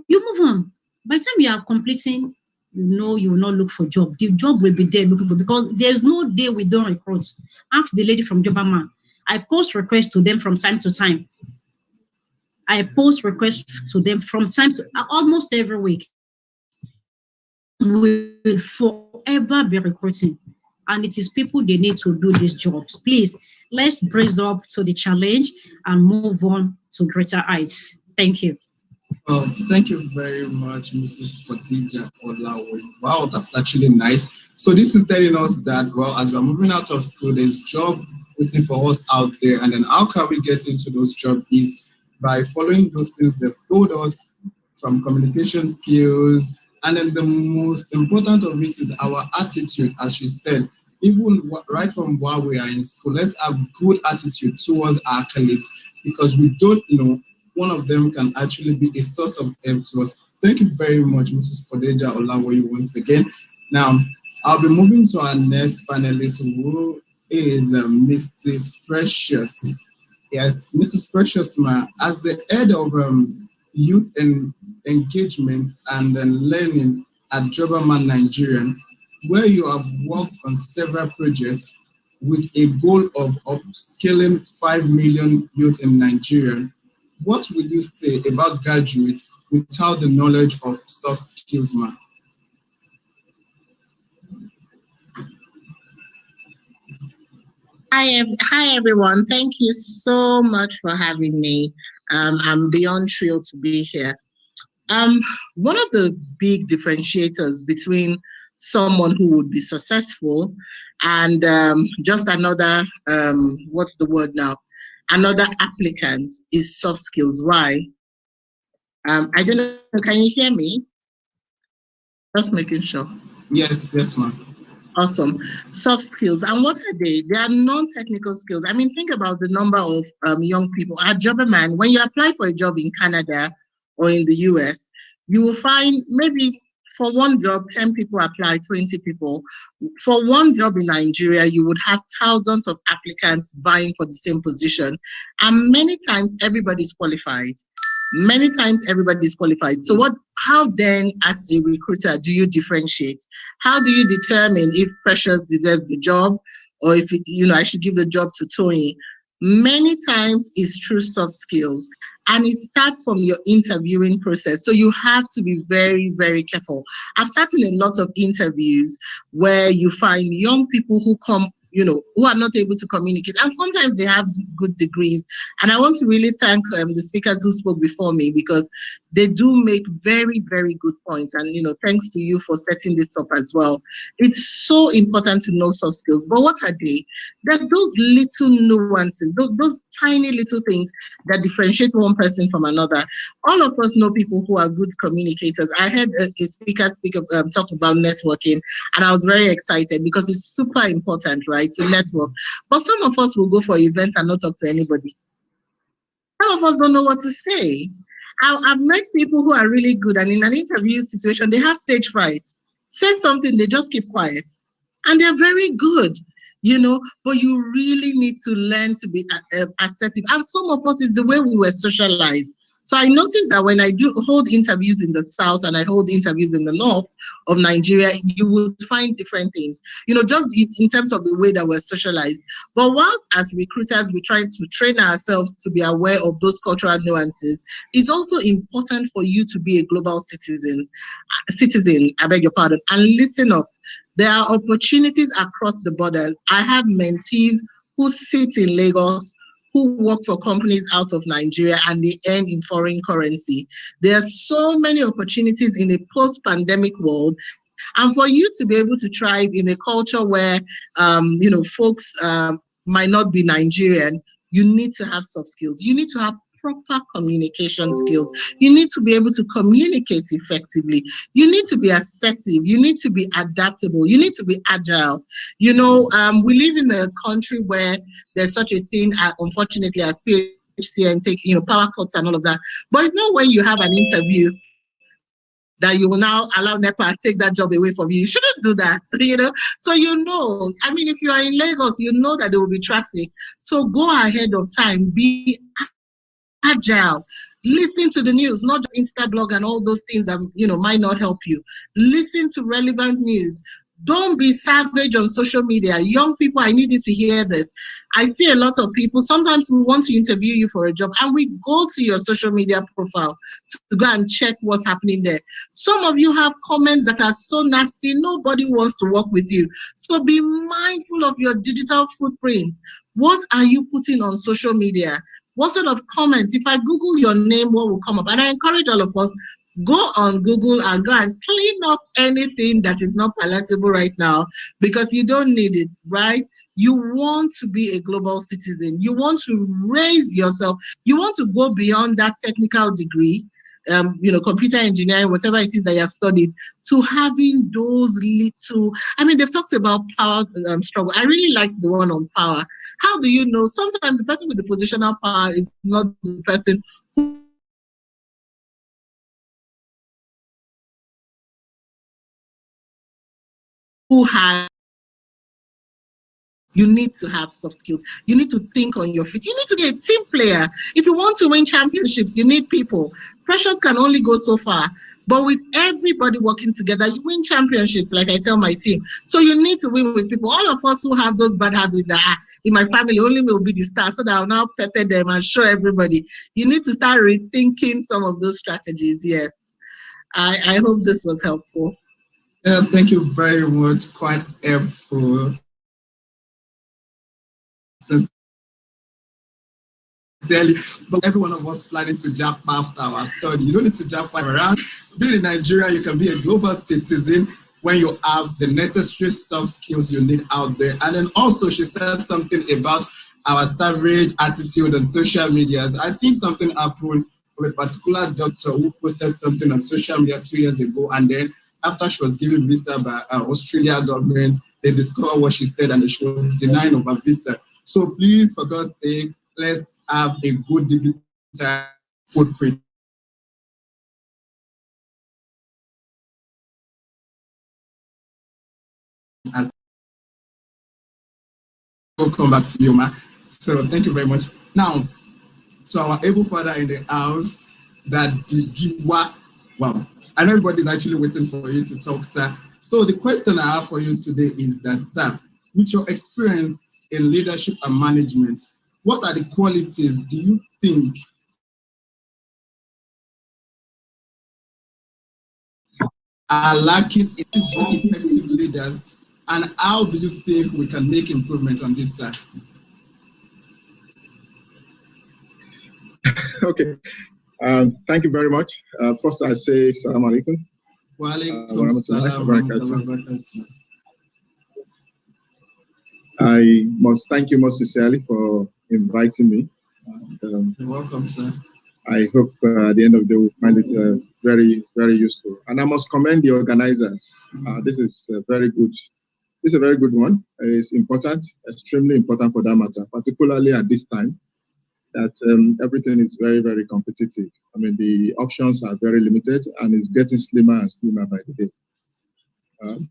you move on. By the time you are completing, you will not look for job. The job will be there looking for, because there's no day we don't recruit. Ask the lady from Jobaman. I post requests to them from time to time. I post requests to them from time to almost every week. Will forever be recruiting, and it is people they need to do these jobs. Please, let's brace up to the challenge and move on to greater heights. Thank you. Thank you very much, Mrs. Khadija Olawe. Wow, that's actually nice. So this is telling us that, well, as we're moving out of school, there's job waiting for us out there. And then how can we get into those jobs is by following those things they've told us, from communication skills. And then the most important of it is our attitude, as you said. Even right from while we are in school, let's have good attitude towards our colleagues, because we don't know, one of them can actually be a source of help to us. Thank you very much, Mrs. Khadija Olawe, once again. Now, I'll be moving to our next panelist, who is Mrs. Precious. Yes, Mrs. Precious, as the head of youth and engagement and then learning at Jobaman Nigerian, where you have worked on several projects with a goal of upscaling 5 million youth in Nigeria. What will you say about graduates without the knowledge of soft skills, ma'am? Hi, everyone. Thank you so much for having me. I'm beyond thrilled to be here. One of the big differentiators between someone who would be successful and just another, what's the word now? Another applicant is soft skills. Why? I don't know, can you hear me? Just making sure. Yes, ma'am. Awesome. Soft skills. And what are they? They are non-technical skills. I mean, think about the number of young people at Jobaman. When you apply for a job in Canada or in the US, you will find maybe for one job, 10 people apply, 20 people. For one job in Nigeria, you would have thousands of applicants vying for the same position. And many times, everybody's qualified. So how then, as a recruiter, do you differentiate? How do you determine if Precious deserves the job, or if I should give the job to Tony? Many times it's through soft skills, and it starts from your interviewing process. So you have to be very, very careful. I've sat in a lot of interviews where you find young people who come, who are not able to communicate. And sometimes they have good degrees. And I want to really thank the speakers who spoke before me, because they do make very, very good points. And, thanks to you for setting this up as well. It's so important to know soft skills. But what are they? They're those little nuances, those tiny little things that differentiate one person from another. All of us know people who are good communicators. I heard a speaker talk about networking, and I was very excited because it's super important, right, to network. But some of us will go for events and not talk to anybody. Some of us don't know what to say. I've met people who are really good, and in an interview situation, they have stage fright. Say something, they just keep quiet. And they're very good, but you really need to learn to be assertive. And some of us, is the way we were socialized. So I noticed that when I do hold interviews in the South and I hold interviews in the North of Nigeria, you will find different things, just in terms of the way that we're socialized. But whilst as recruiters, we're trying to train ourselves to be aware of those cultural nuances, it's also important for you to be a global citizen, I beg your pardon, and listen up. There are opportunities across the borders. I have mentees who sit in Lagos, who work for companies out of Nigeria, and they earn in foreign currency. There are so many opportunities in a post-pandemic world. And for you to be able to thrive in a culture where, folks might not be Nigerian, you need to have soft skills. You need to have proper communication skills. You need to be able to communicate effectively. You need to be assertive. You need to be adaptable. You need to be agile. We live in a country where there's such a thing, unfortunately, as PhD and take, power cuts and all of that. But it's not when you have an interview that you will now allow NEPA to take that job away from you. You shouldn't do that, So if you are in Lagos, you know that there will be traffic. So go ahead of time, be agile. Listen to the news, not just Instablog and all those things that might not help you. Listen to relevant news. Don't be savage on social media. Young people, I need you to hear this. I see a lot of people, sometimes we want to interview you for a job and we go to your social media profile to go and check what's happening there. Some of you have comments that are so nasty, nobody wants to work with you. So be mindful of your digital footprint. What are you putting on social media? What sort of comments? If I Google your name, what will come up? And I encourage all of us, go on Google and go and clean up anything that is not palatable right now, because you don't need it, right? You want to be a global citizen. You want to raise yourself. You want to go beyond that technical degree, computer engineering, whatever it is that you have studied, to having those little, they've talked about power struggle. I really like the one on power. How do you know? Sometimes the person with the positional power is not the person who has. You need to have soft skills. You need to think on your feet. You need to be a team player. If you want to win championships, you need people. Pressures can only go so far. But with everybody working together, you win championships, like I tell my team. So you need to win with people. All of us who have those bad habits that in my family, only me will be the star, so that I'll now pepper them and show everybody. You need to start rethinking some of those strategies. Yes. I hope this was helpful. Yeah, thank you very much. Quite helpful. Sincerely, but every one of us planning to jump after our study. You don't need to jump around. Being in Nigeria, you can be a global citizen when you have the necessary soft skills you need out there. And then also, she said something about our savage attitude on social media. I think something happened with a particular doctor who posted something on social media 2 years ago, and then after she was given visa by Australia government, they discovered what she said and she was denied of a visa. So please, for God's sake, let's have a good digital footprint. We'll come back to you, Ma. So thank you very much. Now, to our able father in the house, that wow. I know everybody's actually waiting for you to talk, sir. So the question I have for you today is that, sir, with your experience in leadership and management, what are the qualities do you think are lacking in these very effective leaders, and how do you think we can make improvements on this side? Okay. Thank you very much. First, I say Assalamu alaikum. Wa alaikum salam. I must thank you most sincerely for inviting me. And, you're welcome, sir. I hope at the end of the day we'll find it very, very useful. And I must commend the organizers. This is a very good. This is a very good one. It's important, extremely important for that matter, particularly at this time that everything is very, very competitive. I mean, the options are very limited and it's getting slimmer and slimmer by the day.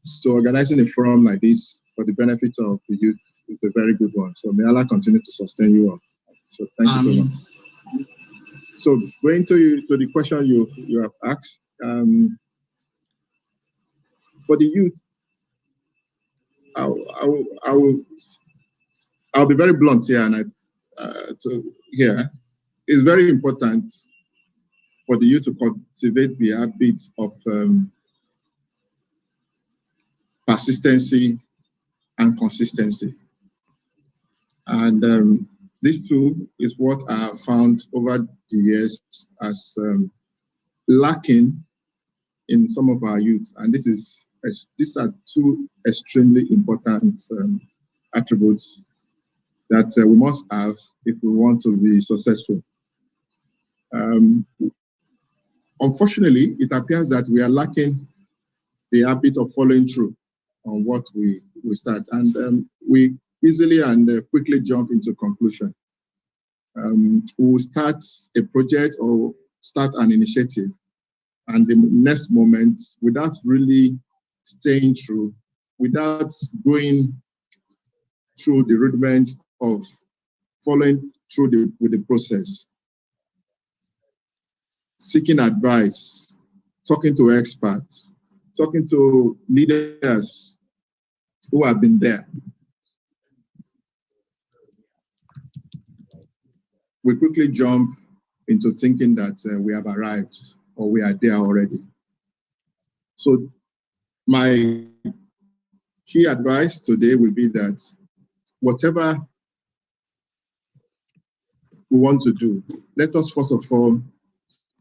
So organizing a forum like this for the benefit of the youth is a very good one. So may Allah continue to sustain you all. So thank you so much. So going to the question you have asked, for the youth, I'll be very blunt here, and it's very important for the youth to cultivate the habit of persistency and consistency. And this too is what I have found over the years as lacking in some of our youth. And these are two extremely important attributes that we must have if we want to be successful. Unfortunately, it appears that we are lacking the habit of following through on what we start. And we easily and quickly jump into conclusion. We will start a project or start an initiative, and the next moment, without really staying true, without going through the rudiments of following through with the process, seeking advice, talking to experts, talking to leaders who have been there, we quickly jump into thinking that we have arrived or we are there already. So my key advice today will be that whatever we want to do, let us first of all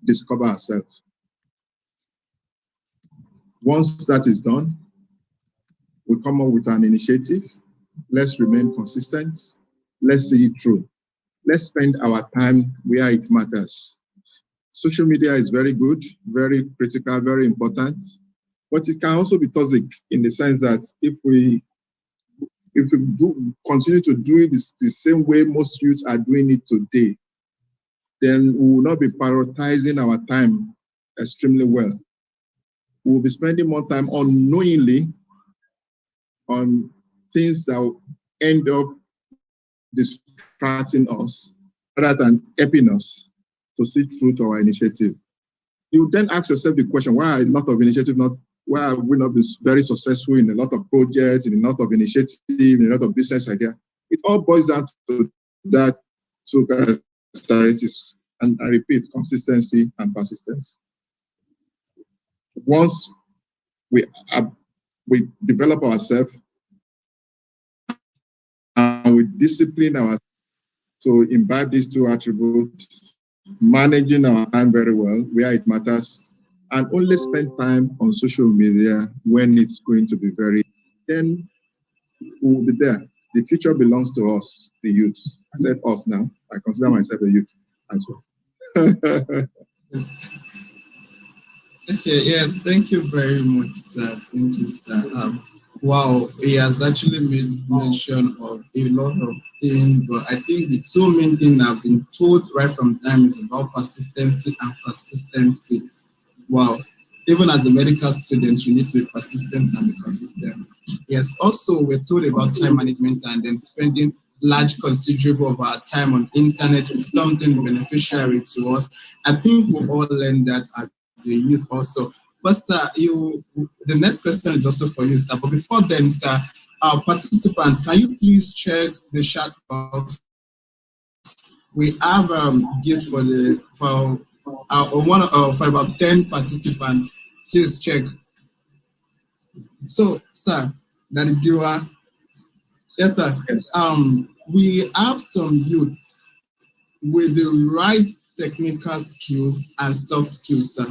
discover ourselves. Once that is done, we come up with an initiative. Let's remain consistent. Let's see it through. Let's spend our time where it matters. Social media is very good, very critical, very important, but it can also be toxic in the sense that if we do continue to do it the same way most youths are doing it today, then we will not be prioritizing our time extremely well. We will be spending more time unknowingly on things that will end up distracting us rather than helping us to see through to our initiative. You then ask yourself the question, why are a lot of initiatives why have we not been very successful in a lot of projects, in a lot of initiatives, in a lot of business ideas? It all boils down to that two characteristics, and I repeat, consistency and persistence. Once we develop ourselves and we discipline ourselves to imbibe these two attributes, managing our time very well where it matters, and only spend time on social media when it's going to be then we will be there. The future belongs to us, the youth. I said us now. I consider myself a youth as well. Yes. Okay, yeah, thank you very much, sir. Thank you, sir. Wow, he has actually made mention of a lot of things, but I think the two main things I've been told right from time is about persistency and persistency. Wow. Even as a medical student, you need to be persistent and be consistent. Yes, also we're told about time management and then spending large considerable of our time on internet with something beneficiary to us. I think we'll all learn that as a youth also. But sir, the next question is also for you, sir. But before then, sir, our participants, can you please check the chat box? We have gift for about 10 participants. Please check. So, sir, that giver. Yes, sir. We have some youths with the right technical skills and soft skills, sir.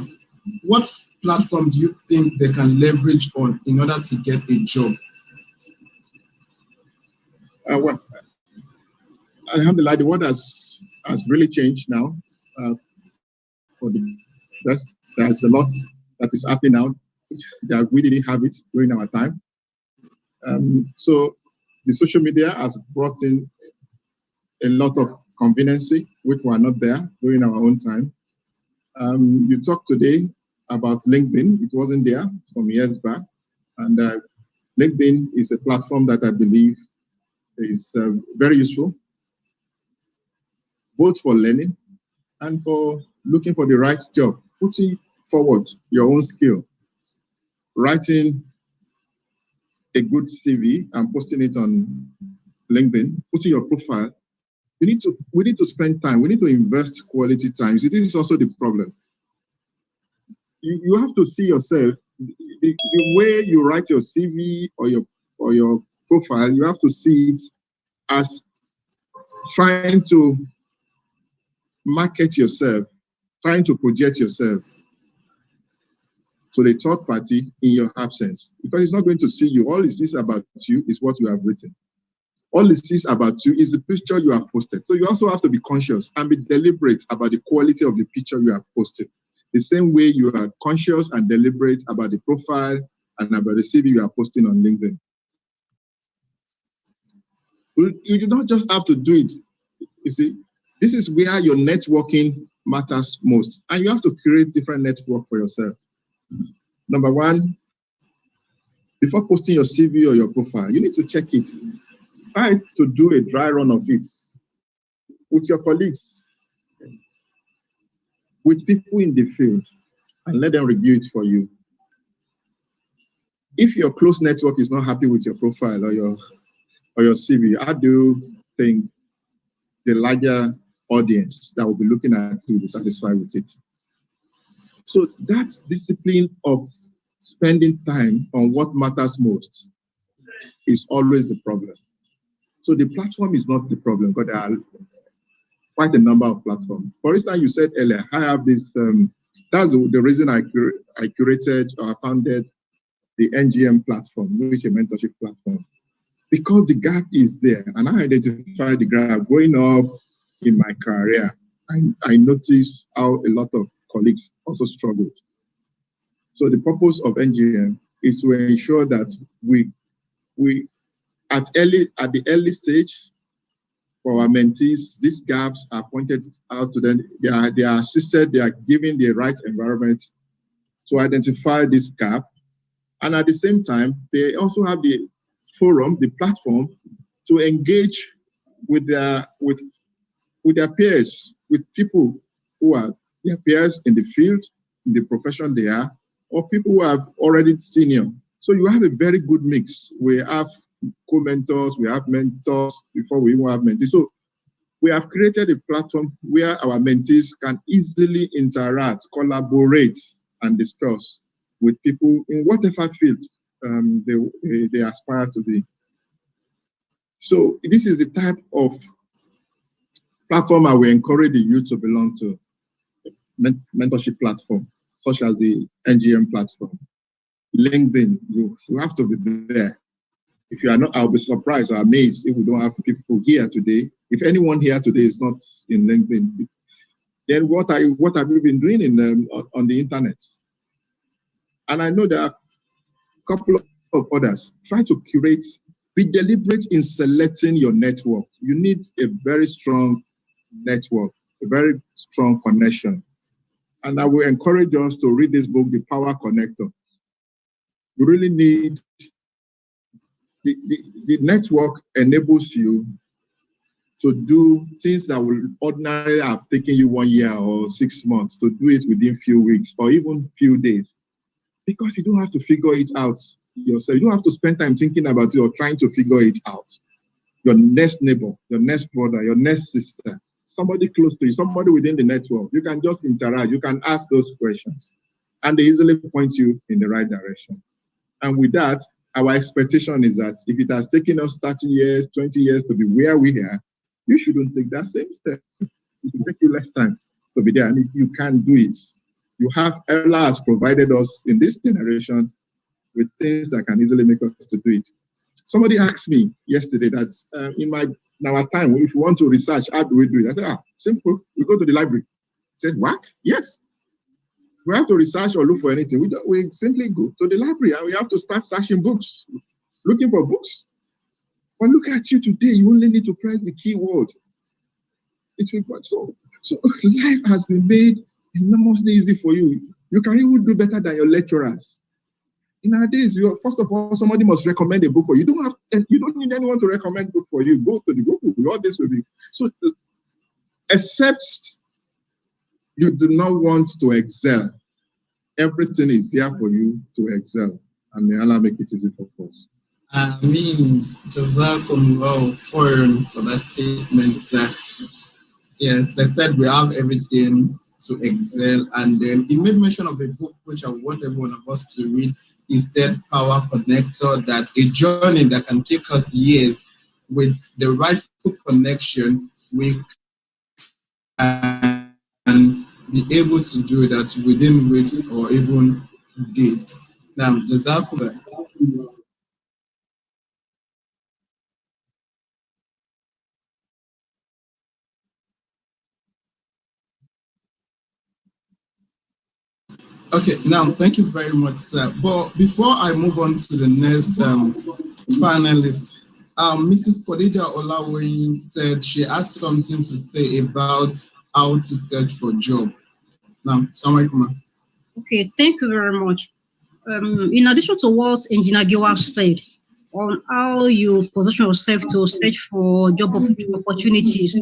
What platform do you think they can leverage on in order to get a job? Well, alhamdulillah, the world has really changed now. There's a lot that is happening now that we didn't have it during our time. So the social media has brought in a lot of conveniency, which were not there during our own time. You talked today about LinkedIn. It wasn't there some years back. And LinkedIn is a platform that I believe is very useful, both for learning and for looking for the right job, putting forward your own skill, writing a good CV and posting it on LinkedIn, putting your profile. We need to spend time. We need to invest quality time. See, this is also the problem. You have to see yourself, the way you write your CV or your profile, you have to see it as trying to market yourself, trying to project yourself to the third party in your absence, because it's not going to see you. All it sees about you is what you have written. All it sees about you is the picture you have posted. So you also have to be conscious and be deliberate about the quality of the picture you have posted. The same way you are conscious and deliberate about the profile and about the CV you are posting on LinkedIn. You do not just have to do it. You see, this is where your networking matters most. And you have to create different network for yourself. Number one, before posting your CV or your profile, you need to check it. Try to do a dry run of it with your colleagues, with people in the field, and let them review it for you. If your close network is not happy with your profile or your CV, how do you think the larger audience that will be looking at you will be satisfied with it? So that discipline of spending time on what matters most is always the problem. So the platform is not the problem, but there are quite a number of platforms. For instance, you said earlier, I have this, that's the reason I curated or founded the NGM platform, which is a mentorship platform, because the gap is there. And I identified the gap going up in my career. I noticed how a lot of colleagues also struggled. So the purpose of NGM is to ensure that we at the early stage for our mentees, these gaps are pointed out to them. They are assisted, they are given the right environment to identify this gap. And at the same time, they also have the forum, the platform, to engage with their peers, with people who are their peers in the field, in the profession they are, or people who have already senior. So you have a very good mix. We have co-mentors, we have mentors before we even have mentees. So we have created a platform where our mentees can easily interact, collaborate, and discuss with people in whatever field they aspire to be. So this is the type of platform I will encourage the youth to belong to, mentorship platform, such as the NGM platform. LinkedIn, you have to be there. If you are not, I'll be surprised or amazed if we don't have people here today. If anyone here today is not in LinkedIn, then what have you been doing on the internet? And I know there are a couple of others. Try to curate, be deliberate in selecting your network. You need a very strong network, a very strong connection. And I will encourage us to read this book, The Power Connector. You really need, the network enables you to do things that will ordinarily have taken you 1 year or 6 months, to do it within few weeks or even few days. Because you don't have to figure it out yourself. You don't have to spend time thinking about it or trying to figure it out. Your next neighbor, your next brother, your next sister, somebody close to you, somebody within the network, you can just interact, you can ask those questions, and they easily point you in the right direction. And with that, our expectation is that if it has taken us 30 years, 20 years to be where we are, you shouldn't take that same step. It will take you less time to be there. And if you can do it, you have, Allah has provided us in this generation with things that can easily make us to do it. Somebody asked me yesterday that in our time, if you want to research, how do we do it? I said, simple, we go to the library. I said, what? Yes. We have to research or look for anything. We simply go to the library and we have to start searching books, looking for books. But look at you today, you only need to press the keyword. It will go. So life has been made enormously easy for you. You can even do better than your lecturers. Nowadays, first of all, somebody must recommend a book for you. You don't need anyone to recommend a book for you. Go to the Google. All this will be. So accept You do not want to excel. Everything is there for you to excel. And may Allah make it easy for us. I mean, Jazakumullah for that statement, sir. Yes, they said we have everything to excel. And then he made mention of a book which I want every one of us to read. He said Power Connector, that a journey that can take us years with the rightful connection, we can be able to do that within weeks or even days. Now, Jazakumullah. Okay, now thank you very much, sir. But before I move on to the next panelist, Mrs. Khadija Olawoyin said she has something to say about how to search for a job. Now, Assalamualaikum. Okay, thank you very much. In addition to what Engineer Giwa said on how you position yourself to search for job opportunities,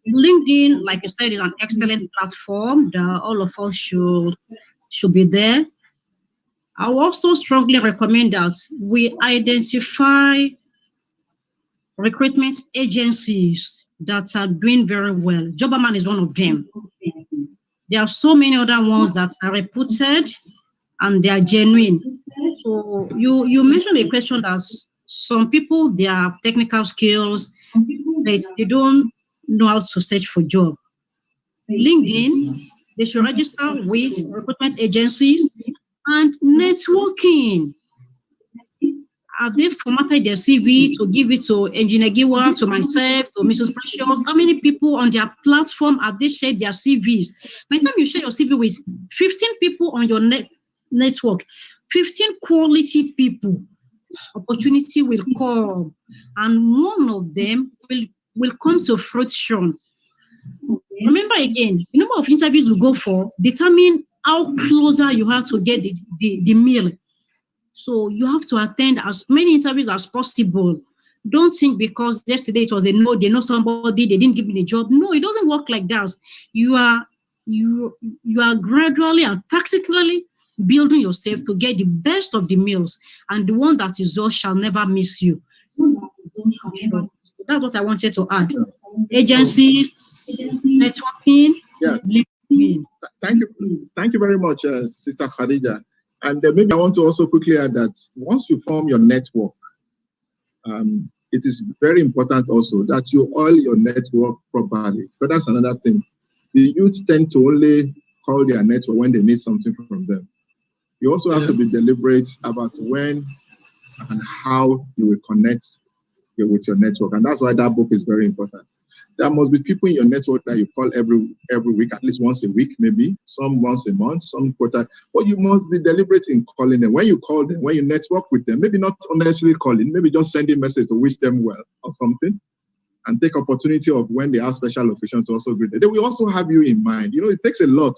LinkedIn, like you said, is an excellent platform that all of us should be there. I will also strongly recommend that we identify recruitment agencies that are doing very well. Jobberman is one of them. There are so many other ones that are reputed and they are genuine. So you mentioned a question that some people, they have technical skills, but they don't know how to search for job. LinkedIn, they should register with recruitment agencies and networking. Have they formatted their CV to give it to Engineer Giwa, to myself, to Mrs. Precious? How many people on their platform have they shared their CVs? By the time you share your CV with 15 people on your network, 15 quality people, opportunity will come, and one of them will come to fruition. Remember again, the number of interviews you go for determine how closer you have to get the meal. So you have to attend as many interviews as possible. Don't think because yesterday it was they know somebody, they didn't give me the job. No, it doesn't work like that. You are gradually and tactically building yourself to get the best of the meals, and the one that is yours shall never miss you. So that's what I wanted to add. Agencies, networking. Yeah. Thank you very much, Sister Khadija. And maybe I want to also quickly add that once you form your network, it is very important also that you oil your network properly. But that's another thing. The youth tend to only call their network when they need something from them. You also have to be deliberate about when and how you will connect with your network. And that's why that book is very important. There must be people in your network that you call every week, at least once a week, maybe, some once a month, some quarter. But you must be deliberate in calling them. When you call them, when you network with them, maybe not unnecessarily calling, maybe just sending a message to wish them well or something, and take opportunity of when they have special occasion to also greet them. They will also have you in mind. You know, it takes a lot.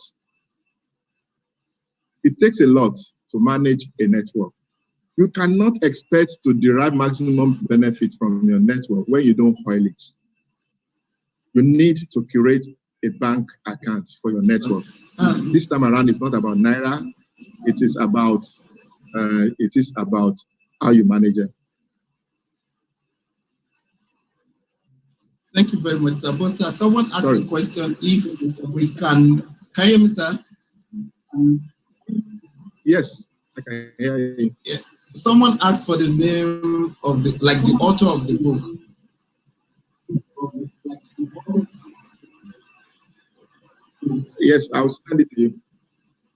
It takes a lot to manage a network. You cannot expect to derive maximum benefit from your network when you don't oil it. You need to curate a bank account for your network. This time around, it's not about Naira. It is about how you manage it. Thank you very much, sir. But sir, someone asked a question if we can you hear me, sir? Yes, I can hear you. Yeah. Someone asked for the name of the author of the book. Yes, I'll send it to you.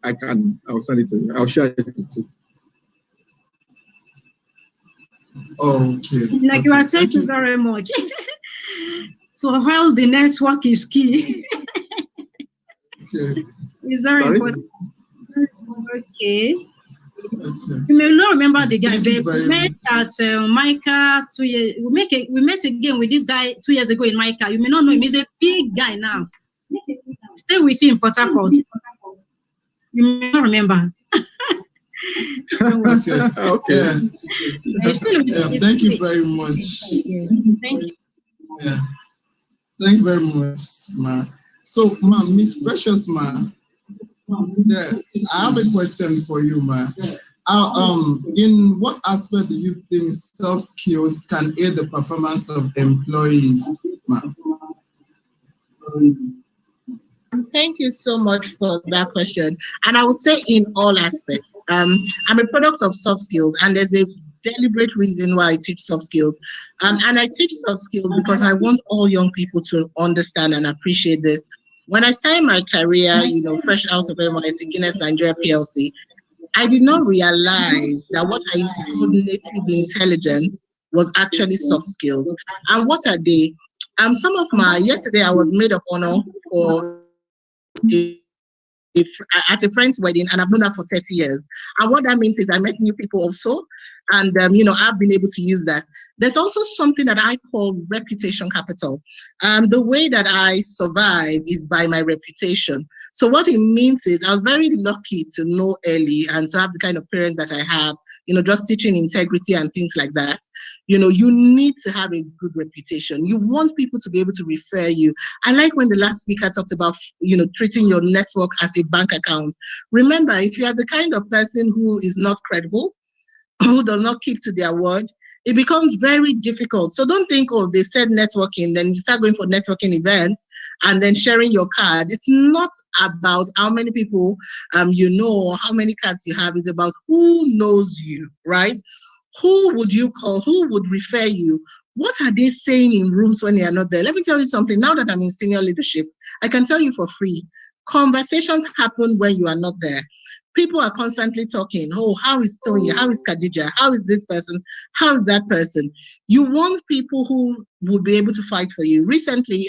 I'll send it to you. I'll share it with you. Okay. Like you are, thank you very much. So how the network is key. Okay. It's very important. Okay. You may not remember the guy. We met at Micah 2 years. We met again with this guy 2 years ago in Micah. You may not know him. He's a big guy now. Stay with you in Port Harcourt. You may not remember. Okay. Thank you very much. Thank you. Yeah. Thank you very much, Ma. So, ma'am, Miss Precious, ma'am, I have a question for you, ma'am. In what aspect do you think soft skills can aid the performance of employees, ma'am? Thank you so much for that question. And I would say in all aspects. I'm a product of soft skills, and there's a deliberate reason why I teach soft skills. And I teach soft skills because I want all young people to understand and appreciate this. When I started my career, fresh out of NYSC, Guinness Nigeria PLC, I did not realize that what I called native intelligence was actually soft skills. And what are they? Yesterday I was made of honor for at a friend's wedding, and I've known her for 30 years. And what that means is I met new people also, and I've been able to use that. There's also something that I call reputation capital. The way that I survive is by my reputation. So what it means is I was very lucky to know early and to have the kind of parents that I have, just teaching integrity and things like that. You need to have a good reputation. You want people to be able to refer you. I like when the last speaker talked about, treating your network as a bank account. Remember, if you are the kind of person who is not credible, who does not keep to their word, it becomes very difficult. So don't think, oh, they've said networking, then you start going for networking events and then sharing your card. It's not about how many people or how many cards you have. It's about who knows you, right? Who would you call? Who would refer you? What are they saying in rooms when they are not there? Let me tell you something. Now that I'm in senior leadership, I can tell you for free. Conversations happen when you are not there. People are constantly talking. Oh, how is Tony? How is Khadija? How is this person? How is that person? You want people who would be able to fight for you. Recently,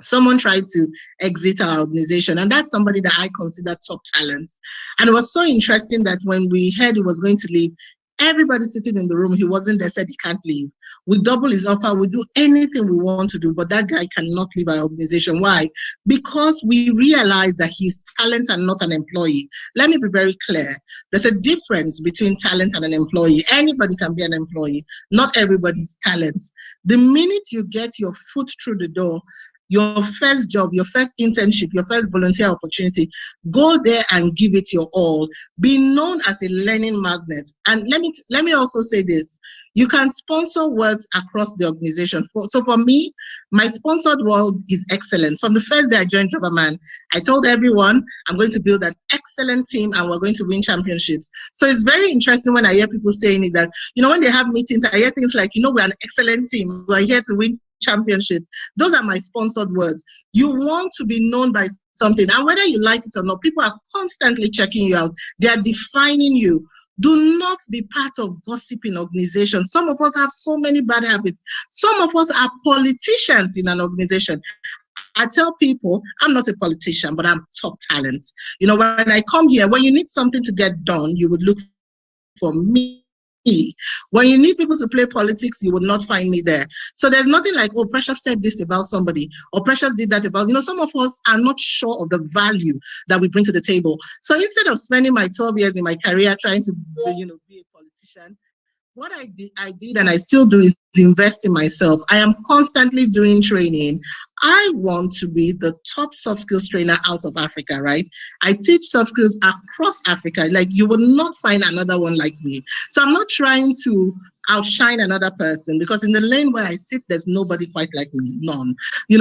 someone tried to exit our organization, and that's somebody that I consider top talent. And it was so interesting that when we heard he was going to leave, everybody sitting in the room, he wasn't there, said he can't leave. We double his offer, we do anything we want to do, but that guy cannot leave our organization. Why? Because we realize that he's talent and not an employee. Let me be very clear. There's a difference between talent and an employee. Anybody can be an employee, not everybody's talent. The minute you get your foot through the door, your first job, your first internship, your first volunteer opportunity, go there and give it your all. Be known as a learning magnet. And let me also say this. You can sponsor words across the organization. So for me, my sponsored word is excellence. From the first day I joined Jobberman, I told everyone I'm going to build an excellent team and we're going to win championships. So it's very interesting when I hear people saying it that, when they have meetings, I hear things like, we're an excellent team. We're here to win championships. Those are my sponsored words. You want to be known by something, and whether you like it or not, people are constantly checking you out. They are defining you. Do not be part of gossiping organizations. Some of us have so many bad habits. Some of us are politicians in an organization. I tell people, I'm not a politician, but I'm top talent. When I come here, when you need something to get done, you would look for me. When you need people to play politics, you would not find me there. So there's nothing like, oh, Precious said this about somebody, or Precious did that about, some of us are not sure of the value that we bring to the table. So instead of spending my 12 years in my career trying to, be a politician, what I did and I still do is invest in myself. I am constantly doing training. I want to be the top soft skills trainer out of Africa, right? I teach soft skills across Africa. Like, you will not find another one like me. So I'm not trying to outshine another person, because in the lane where I sit, there's nobody quite like me, none.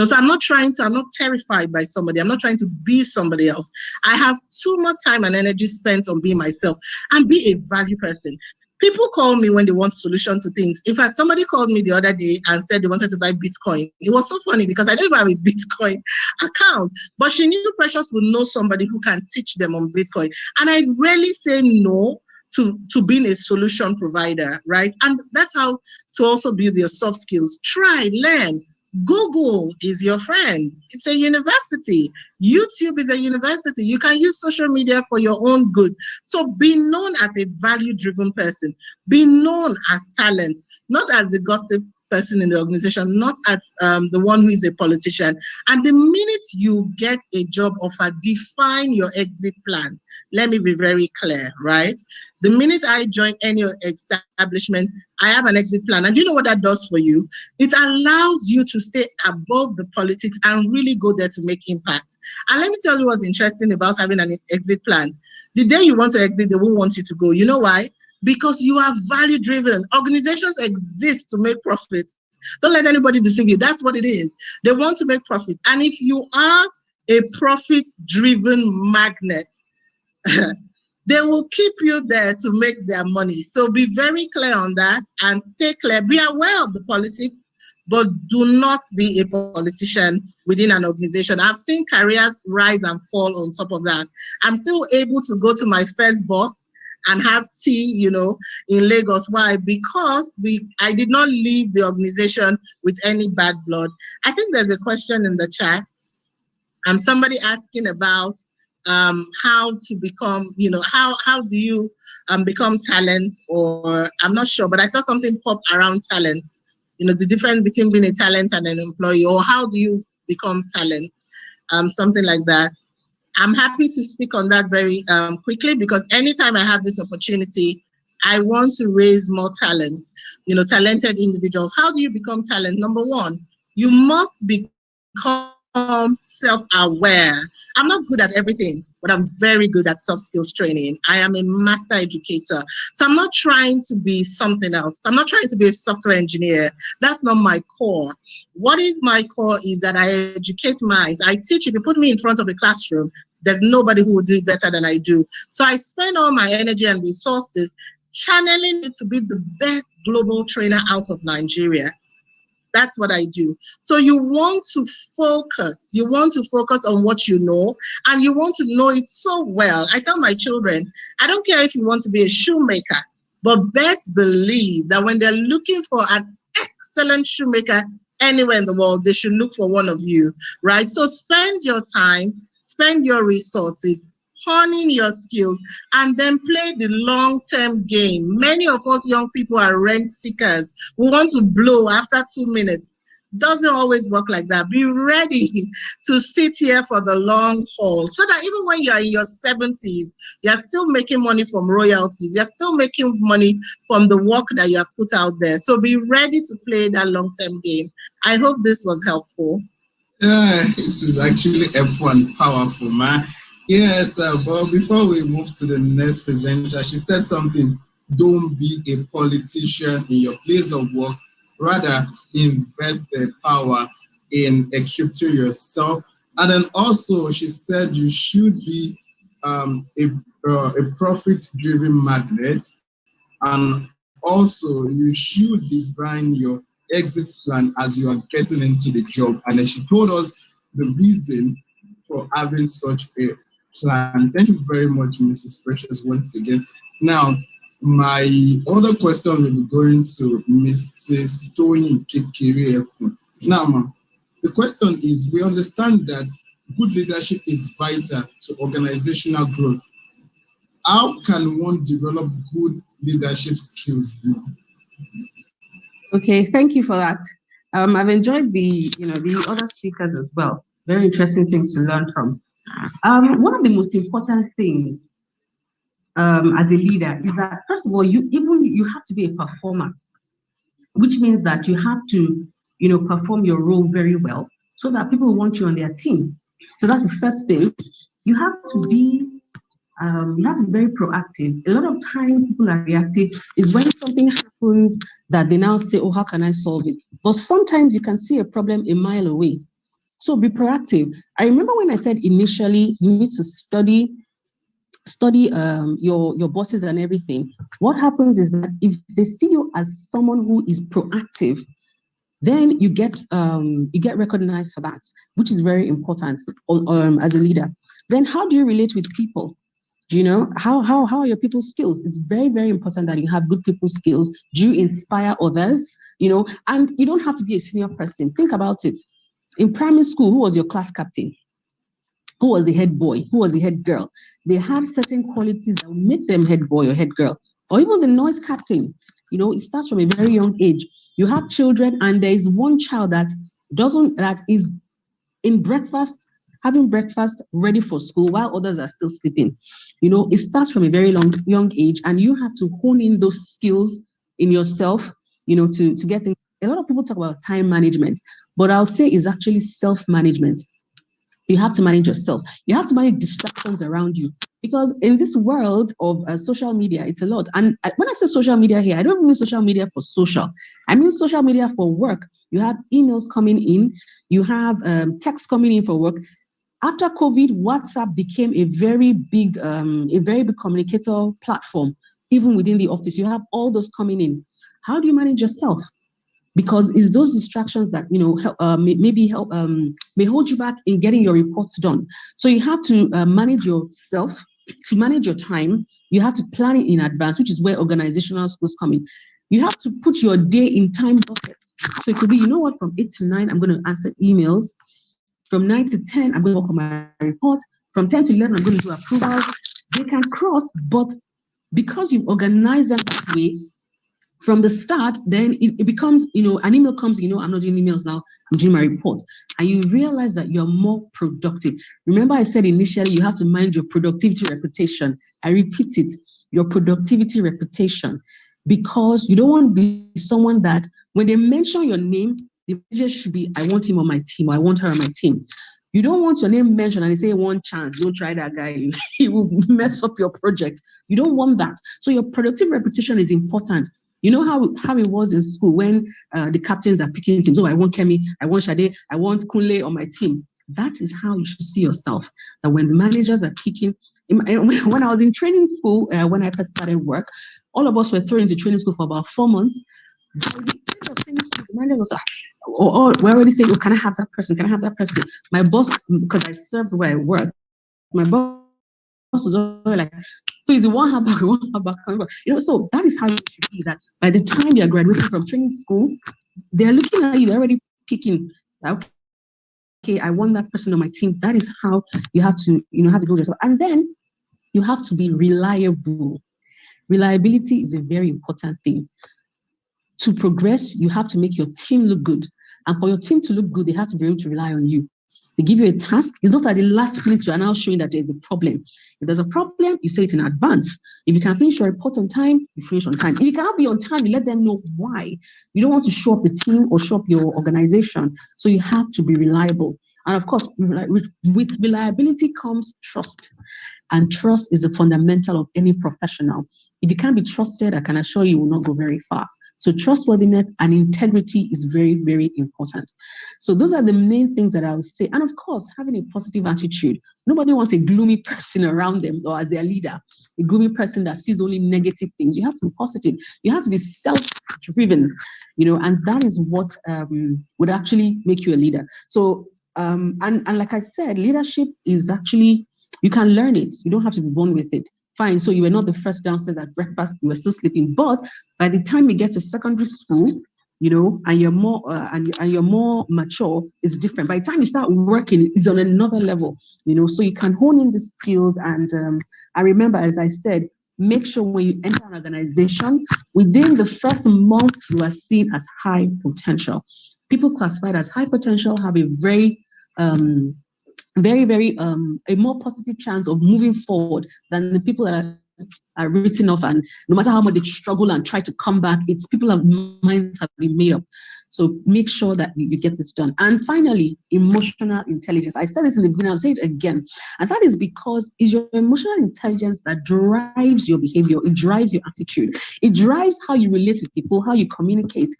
So I'm not terrified by somebody. I'm not trying to be somebody else. I have too much time and energy spent on being myself and be a value person. People call me when they want solution to things. In fact, somebody called me the other day and said they wanted to buy Bitcoin. It was so funny because I don't even have a Bitcoin account, but she knew Precious would know somebody who can teach them on Bitcoin. And I rarely say no to being a solution provider, right? And that's how to also build your soft skills. Try, learn. Google is your friend. It's a university. YouTube is a university. You can use social media for your own good. So be known as a value-driven person. Be known as talent, not as the gossip person in the organization, not at the one who is a politician. And the minute you get a job offer, define your exit plan. Let me be very clear, right? The minute I join any establishment, I have an exit plan. And do you know what that does for you? It allows you to stay above the politics and really go there to make impact. And let me tell you what's interesting about having an exit plan. The day you want to exit, they won't want you to go. You know why? Because you are value driven. Organizations exist to make profits. Don't let anybody deceive you. That's what it is. They want to make profit. And if you are a profit driven magnet, they will keep you there to make their money. So be very clear on that and stay clear. Be aware of the politics, but do not be a politician within an organization. I've seen careers rise and fall on top of that. I'm still able to go to my first boss and have tea, you know, in Lagos. Why? Because I did not leave the organization with any bad blood. I think there's a question in the chat. Somebody asking about how to become, you know, how do you become talent, or I'm not sure, but I saw something pop around talent, you know, the difference between being a talent and an employee, or how do you become talent, something like that. I'm happy to speak on that very quickly, because anytime I have this opportunity, I want to raise more talent, you know, talented individuals. How do you become talent? Number one, you must become self-aware. I'm not good at everything, but I'm very good at soft skills training. I am a master educator. So I'm not trying to be something else. I'm not trying to be a software engineer. That's not my core. What is my core is that I educate minds. I teach. If you put me in front of a classroom, there's nobody who will do it better than I do. So I spend all my energy and resources channeling it to be the best global trainer out of Nigeria. That's what I do. So you want to focus. You want to focus on what you know, and you want to know it so well. I tell my children, I don't care if you want to be a shoemaker, but best believe that when they're looking for an excellent shoemaker anywhere in the world, they should look for one of you, right? So spend your time, spend your resources, honing your skills, and then play the long-term game. Many of us young people are rent seekers. We want to blow after 2 minutes. Doesn't always work like that. Be ready to sit here for the long haul, so that even when you're in your 70s, you're still making money from royalties. You're still making money from the work that you have put out there. So be ready to play that long-term game. I hope this was helpful. It is actually helpful and powerful, man. Yes, but before we move to the next presenter, she said something. Don't be a politician in your place of work. Rather, invest the power in equipping yourself. And then also, she said you should be a profit-driven magnet. And also, you should define your exit plan as you are getting into the job. And then she told us the reason for having such a plan. Thank you very much, Mrs. Precious, once again. Now, my other question will be going to Mrs. Tony Kekere. Now, ma'am, the question is, we understand that good leadership is vital to organizational growth. How can one develop good leadership skills now? Okay, thank you for that. I've enjoyed the other speakers as well. Very interesting things to learn from. One of the most important things as a leader is that, first of all, you have to be a performer, which means that you have to, perform your role very well so that people want you on their team. So that's the first thing. You have to be very proactive. A lot of times people are reactive is when something happens that they now say, oh, how can I solve it? But sometimes you can see a problem a mile away. So be proactive. I remember when I said initially you need to study your bosses and everything. What happens is that if they see you as someone who is proactive, then you get recognized for that, which is very important as a leader. Then how do you relate with people? Do you know how are your people skills? It's very, very important that you have good people skills. Do you inspire others? And you don't have to be a senior person. Think about it. In primary school, who was your class captain? Who was the head boy? Who was the head girl? They have certain qualities that will make them head boy or head girl, or even the noise captain. It starts from a very young age. You have children, and there is one child that is in breakfast, having breakfast ready for school while others are still sleeping. It starts from a very young age, and you have to hone in those skills in yourself, to get things. A lot of people talk about time management, but I'll say it's actually self-management. You have to manage yourself. You have to manage distractions around you, because in this world of social media, it's a lot. And when I say social media here, I don't mean social media for social. I mean social media for work. You have emails coming in. You have text coming in for work. After COVID, WhatsApp became a very big communicator platform. Even within the office, you have all those coming in. How do you manage yourself? Because it's those distractions that may hold you back in getting your reports done. So you have to manage yourself, to manage your time. You have to plan it in advance, which is where organizational skills come in. You have to put your day in time buckets. So it could be, from 8 to 9, I'm going to answer emails. From 9 to 10, I'm going to work on my report. From 10 to 11, I'm going to do approvals. They can cross, but because you've organized them that way, from the start, then it becomes, an email comes, I'm not doing emails now, I'm doing my report. And you realize that you're more productive. Remember, I said initially, you have to mind your productivity reputation. I repeat it, your productivity reputation, because you don't want to be someone that when they mention your name, the message should be, I want him on my team, or I want her on my team. You don't want your name mentioned and they say one chance, don't try that guy, he will mess up your project. You don't want that. So your productive reputation is important. You know how it was in school when the captains are picking teams. I want Kemi, I want Shade, I want Kunle on my team. That is how you should see yourself. That when the managers are picking, when I was in training school, when I first started work, all of us were thrown into training school for about 4 months. By the end of training school, the manager was we're already saying, can I have that person? Can I have that person? My boss, because I served where I work, my boss was always like, please, you want her back, so that is how it should be, that by the time you are graduating from training school, they're looking at you, they're already picking, okay, I want that person on my team. That is how you have to, have to go yourself. And then you have to be reliable. Reliability is a very important thing. To progress, you have to make your team look good. And for your team to look good, they have to be able to rely on you. They give you a task. It's not at the last minute you are now showing that there's a problem. If there's a problem, you say it in advance. If you can finish your report on time, you finish on time. If you cannot be on time, you let them know why. You don't want to show up the team or show up your organization. So you have to be reliable. And of course, with reliability comes trust. And trust is the fundamental of any professional. If you can't be trusted, I can assure you will not go very far. So trustworthiness and integrity is very, very important. So those are the main things that I would say. And of course, having a positive attitude. Nobody wants a gloomy person around them or as their leader, a gloomy person that sees only negative things. You have to be positive. You have to be self-driven, and that is what would actually make you a leader. So, and like I said, leadership is actually, you can learn it. You don't have to be born with it. Fine, so you were not the first downstairs at breakfast, you were still sleeping. But by the time you get to secondary school, and you're more and you're more mature, it's different. By the time you start working, it's on another level, so you can hone in the skills. And I remember, as I said, make sure when you enter an organization, within the first month, you are seen as high potential. People classified as high potential have a very a more positive chance of moving forward than the people that are written off, and no matter how much they struggle and try to come back, it's people have minds have been made up. So make sure that you get this done. And finally, emotional intelligence. I said this in the beginning, I'll say it again. And that is because it's your emotional intelligence that drives your behavior, it drives your attitude, it drives how you relate with people, how you communicate,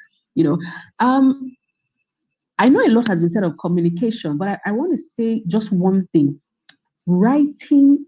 I know a lot has been said of communication, but I want to say just one thing. Writing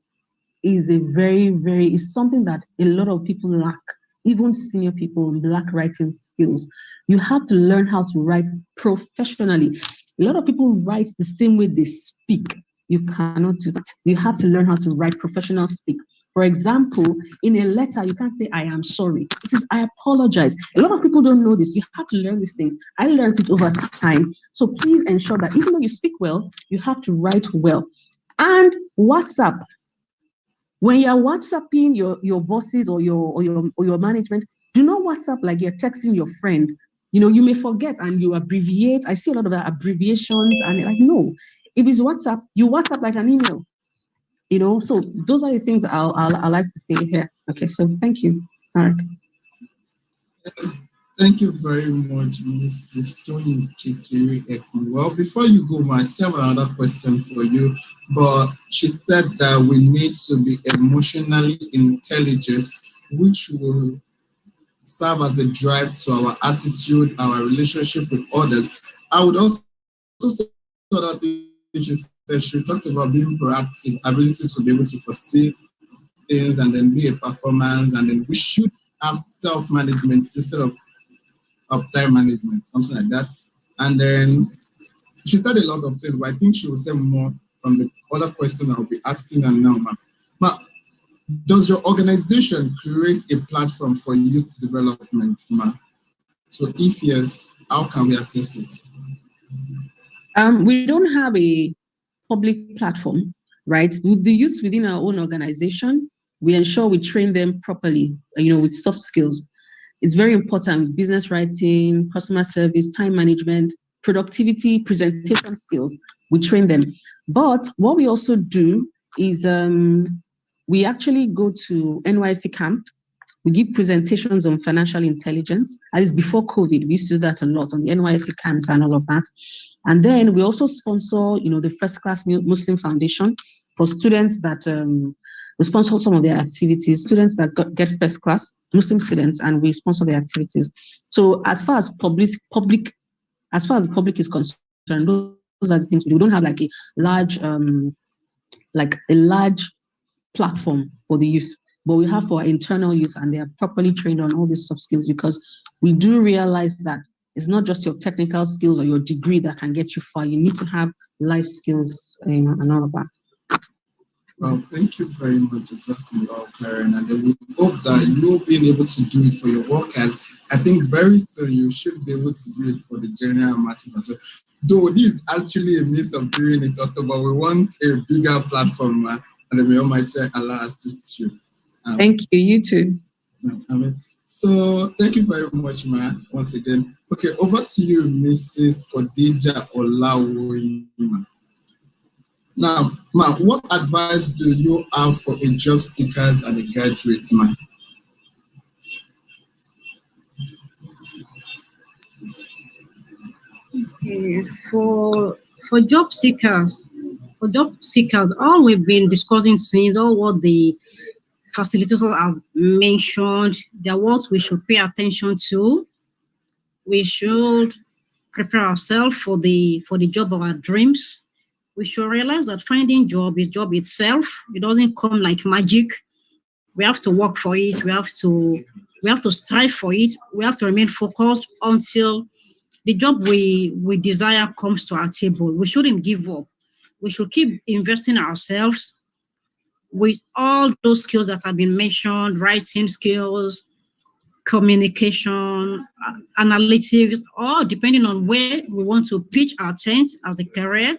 is is something that a lot of people lack. Even senior people lack writing skills. You have to learn how to write professionally. A lot of people write the same way they speak. You cannot do that. You have to learn how to write professional speak. For example, in a letter, you can't say, I am sorry. It is, I apologize. A lot of people don't know this. You have to learn these things. I learned it over time. So please ensure that even though you speak well, you have to write well. And WhatsApp. When you're WhatsApping your bosses or your management, Do not WhatsApp like you're texting your friend. You know, you may forget and you abbreviate. I see a lot of that abbreviations and like, no, if it's WhatsApp, you WhatsApp like an email. You know, so those are the things I like to say here. Okay, so thank you, Mark. Thank you very much, Mrs. Tony Kikiri. Well, before you go, I have another question for you, but she said that we need to be emotionally intelligent, which will serve as a drive to our attitude, our relationship with others. I would also say that she talked about being proactive, ability to be able to foresee things and then be a performance, and then we should have self-management instead of time management, something like that. And then she said a lot of things, but I think she will say more from the other question I'll be asking her now, ma'am. But does your organization create a platform for youth development, ma'am? So if yes, how can we access it? We don't have a public platform, right? With the youth within our own organization, we ensure we train them properly, you know, with soft skills. It's very important: business writing, customer service, time management, productivity, presentation skills. We train them. But what we also do is we actually go to NYC camp. We give presentations on financial intelligence. At least before COVID, we used to do that a lot on the NYC camps and all of that. And then we also sponsor, you know, the First Class Muslim Foundation for students that we sponsor some of their activities, students that get first class, Muslim students, and we sponsor their activities. So as far as public is concerned, those are the things we do. We don't have like a large platform for the youth, but we have for our internal youth, and they are properly trained on all these soft skills, because we do realize that it's not just your technical skills or your degree that can get you far. You need to have life skills and all of that. Well, thank you very much, Karen. And then we hope that you'll be able to do it for your workers. I think very soon you should be able to do it for the general masses as well. Though this is actually a means of doing it also, but we want a bigger platform, and then may Almighty Allah assist you. Thank you. You too. So thank you very much, Ma, once again. Okay, over to you, Mrs. Khadija Olawoyima. Now, Ma, what advice do you have for a job seekers and a graduate, Ma? Okay. For job seekers, all we've been discussing since, all what the facilitators have mentioned, they're what we should pay attention to. We should prepare ourselves for the job of our dreams. We should realize that finding job is job itself. It doesn't come like magic. We have to work for it. We have to strive for it. We have to remain focused until the job we desire comes to our table. We shouldn't give up. We should keep investing in ourselves with all those skills that have been mentioned: writing skills, communication, analytics, or depending on where we want to pitch our tent as a career,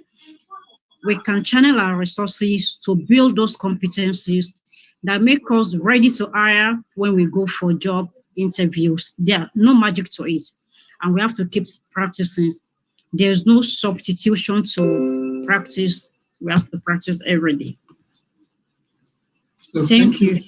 we can channel our resources to build those competencies that make us ready to hire when we go for job interviews. There's no magic to it, and we have to keep practicing. There's no substitution to practice. We have to practice every day. So thank you.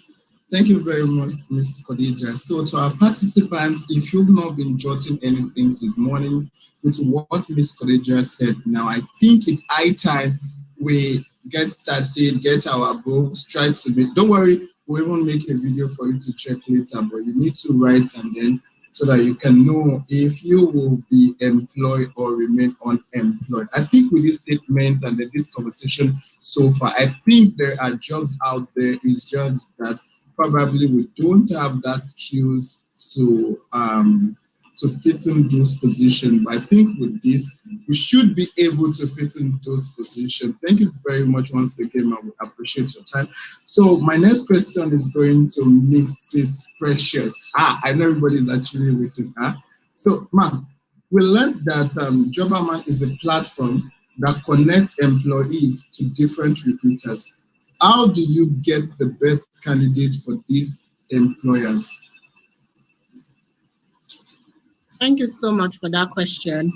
Thank you very much, Ms. Khadija. So to our participants, if you've not been jotting anything since morning with what Ms. Khadija said, now I think it's high time we get started, get our books, try to be, don't worry, we'll even make a video for you to check later, but you need to write and then so that you can know if you will be employed or remain unemployed. I think with this statement and this conversation so far, I think there are jobs out there. It's just that probably we don't have that skills to fit in those positions. But I think with this, we should be able to fit in those positions. Thank you very much once again. I would appreciate your time. So my next question is going to Mrs. Precious. I know everybody's actually waiting. So, ma'am, we learned that Jobberman is a platform that connects employees to different recruiters. How do you get the best candidate for these employers? Thank you so much for that question.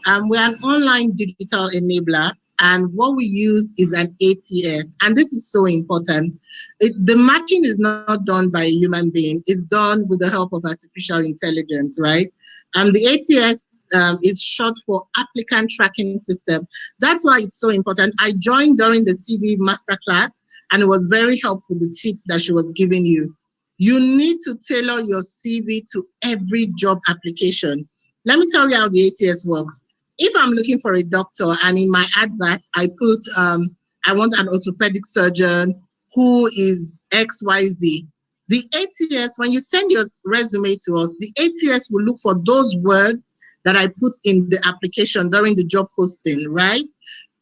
We're an online digital enabler, and what we use is an ATS, and this is so important. The matching is not done by a human being, it's done with the help of artificial intelligence, right? The ATS is short for Applicant Tracking System. That's why it's so important. I joined during the CV masterclass, and it was very helpful, the tips that she was giving you. You need to tailor your CV to every job application. Let me tell you how the ATS works. If I'm looking for a doctor and in my advert, I put, I want an orthopedic surgeon who is XYZ. The ATS, when you send your resume to us, the ATS will look for those words that I put in the application during the job posting, right?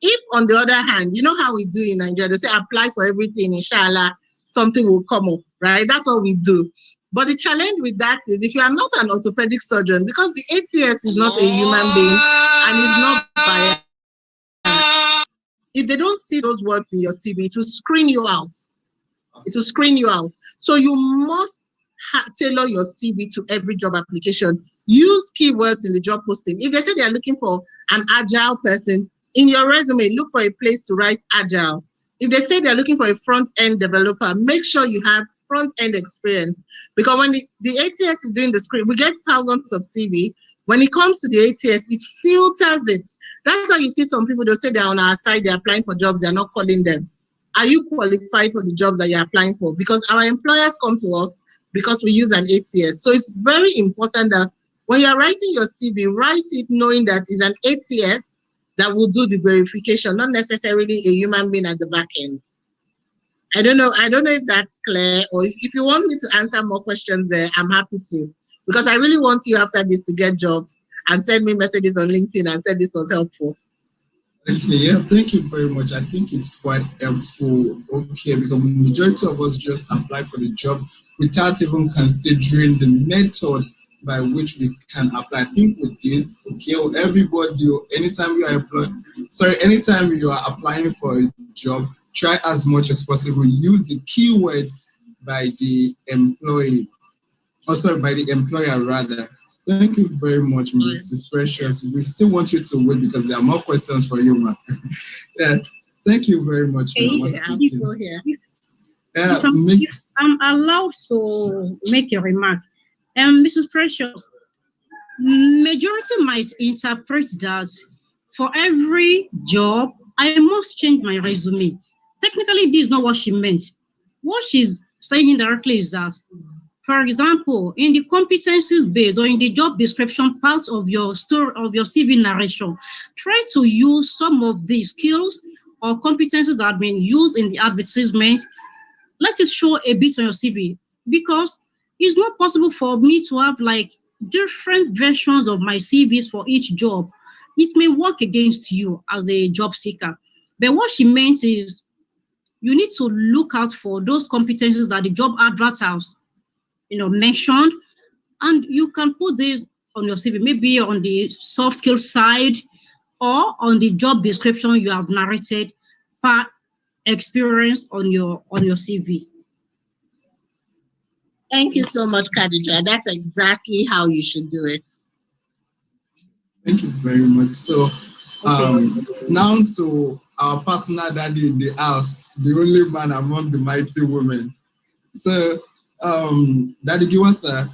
If on the other hand, you know how we do in Nigeria, they say apply for everything, inshallah, something will come up, right? That's what we do. But the challenge with that is if you are not an orthopedic surgeon, because the ATS is not a human being and is not biased, if they don't see those words in your CV, it will screen you out. It will screen you out. So you must tailor your CV to every job application. Use keywords in the job posting. If they say they are looking for an agile person, in your resume, look for a place to write agile. If they say they're looking for a front-end developer, make sure you have front-end experience. Because when the ATS is doing the screen, we get thousands of CV. When it comes to the ATS, it filters it. That's how you see some people, they'll say they're on our side, they're applying for jobs, they're not calling them. Are you qualified for the jobs that you're applying for? Because our employers come to us because we use an ATS. So it's very important that when you're writing your CV, write it knowing that it's an ATS that will do the verification, not necessarily a human being at the back end. I don't know if that's clear, or if you want me to answer more questions there, I'm happy to. Because I really want you after this to get jobs and send me messages on LinkedIn and say this was helpful. Okay, yeah, thank you very much. I think it's quite helpful, okay, because the majority of us just apply for the job without even considering the method by which we can apply. I think with this, okay, everybody, anytime you are applying for a job, try as much as possible, use the keywords by the employee, by the employer rather. Thank you very much, Mrs. Precious. We still want you to wait because there are more questions for you, ma'am. Yeah, thank you very much. I'm allowed to make a remark. Mrs. Precious, majority might interpret that for every job, I must change my resume. Technically, this is not what she meant. What she's saying indirectly is that, for example, in the competencies base or in the job description parts of your story, of your CV narration, try to use some of the skills or competencies that have been used in the advertisement. Let it show a bit on your CV, because it's not possible for me to have like different versions of my CVs for each job. It may work against you as a job seeker. But what she meant is you need to look out for those competencies that the job adverts has, mentioned, and you can put this on your CV, maybe on the soft skill side or on the job description you have narrated per experience on your CV. Thank you so much, Khadija. That's exactly how you should do it. Thank you very much. So now to our personal daddy in the house, the only man among the mighty women. So Daddy Giwasa,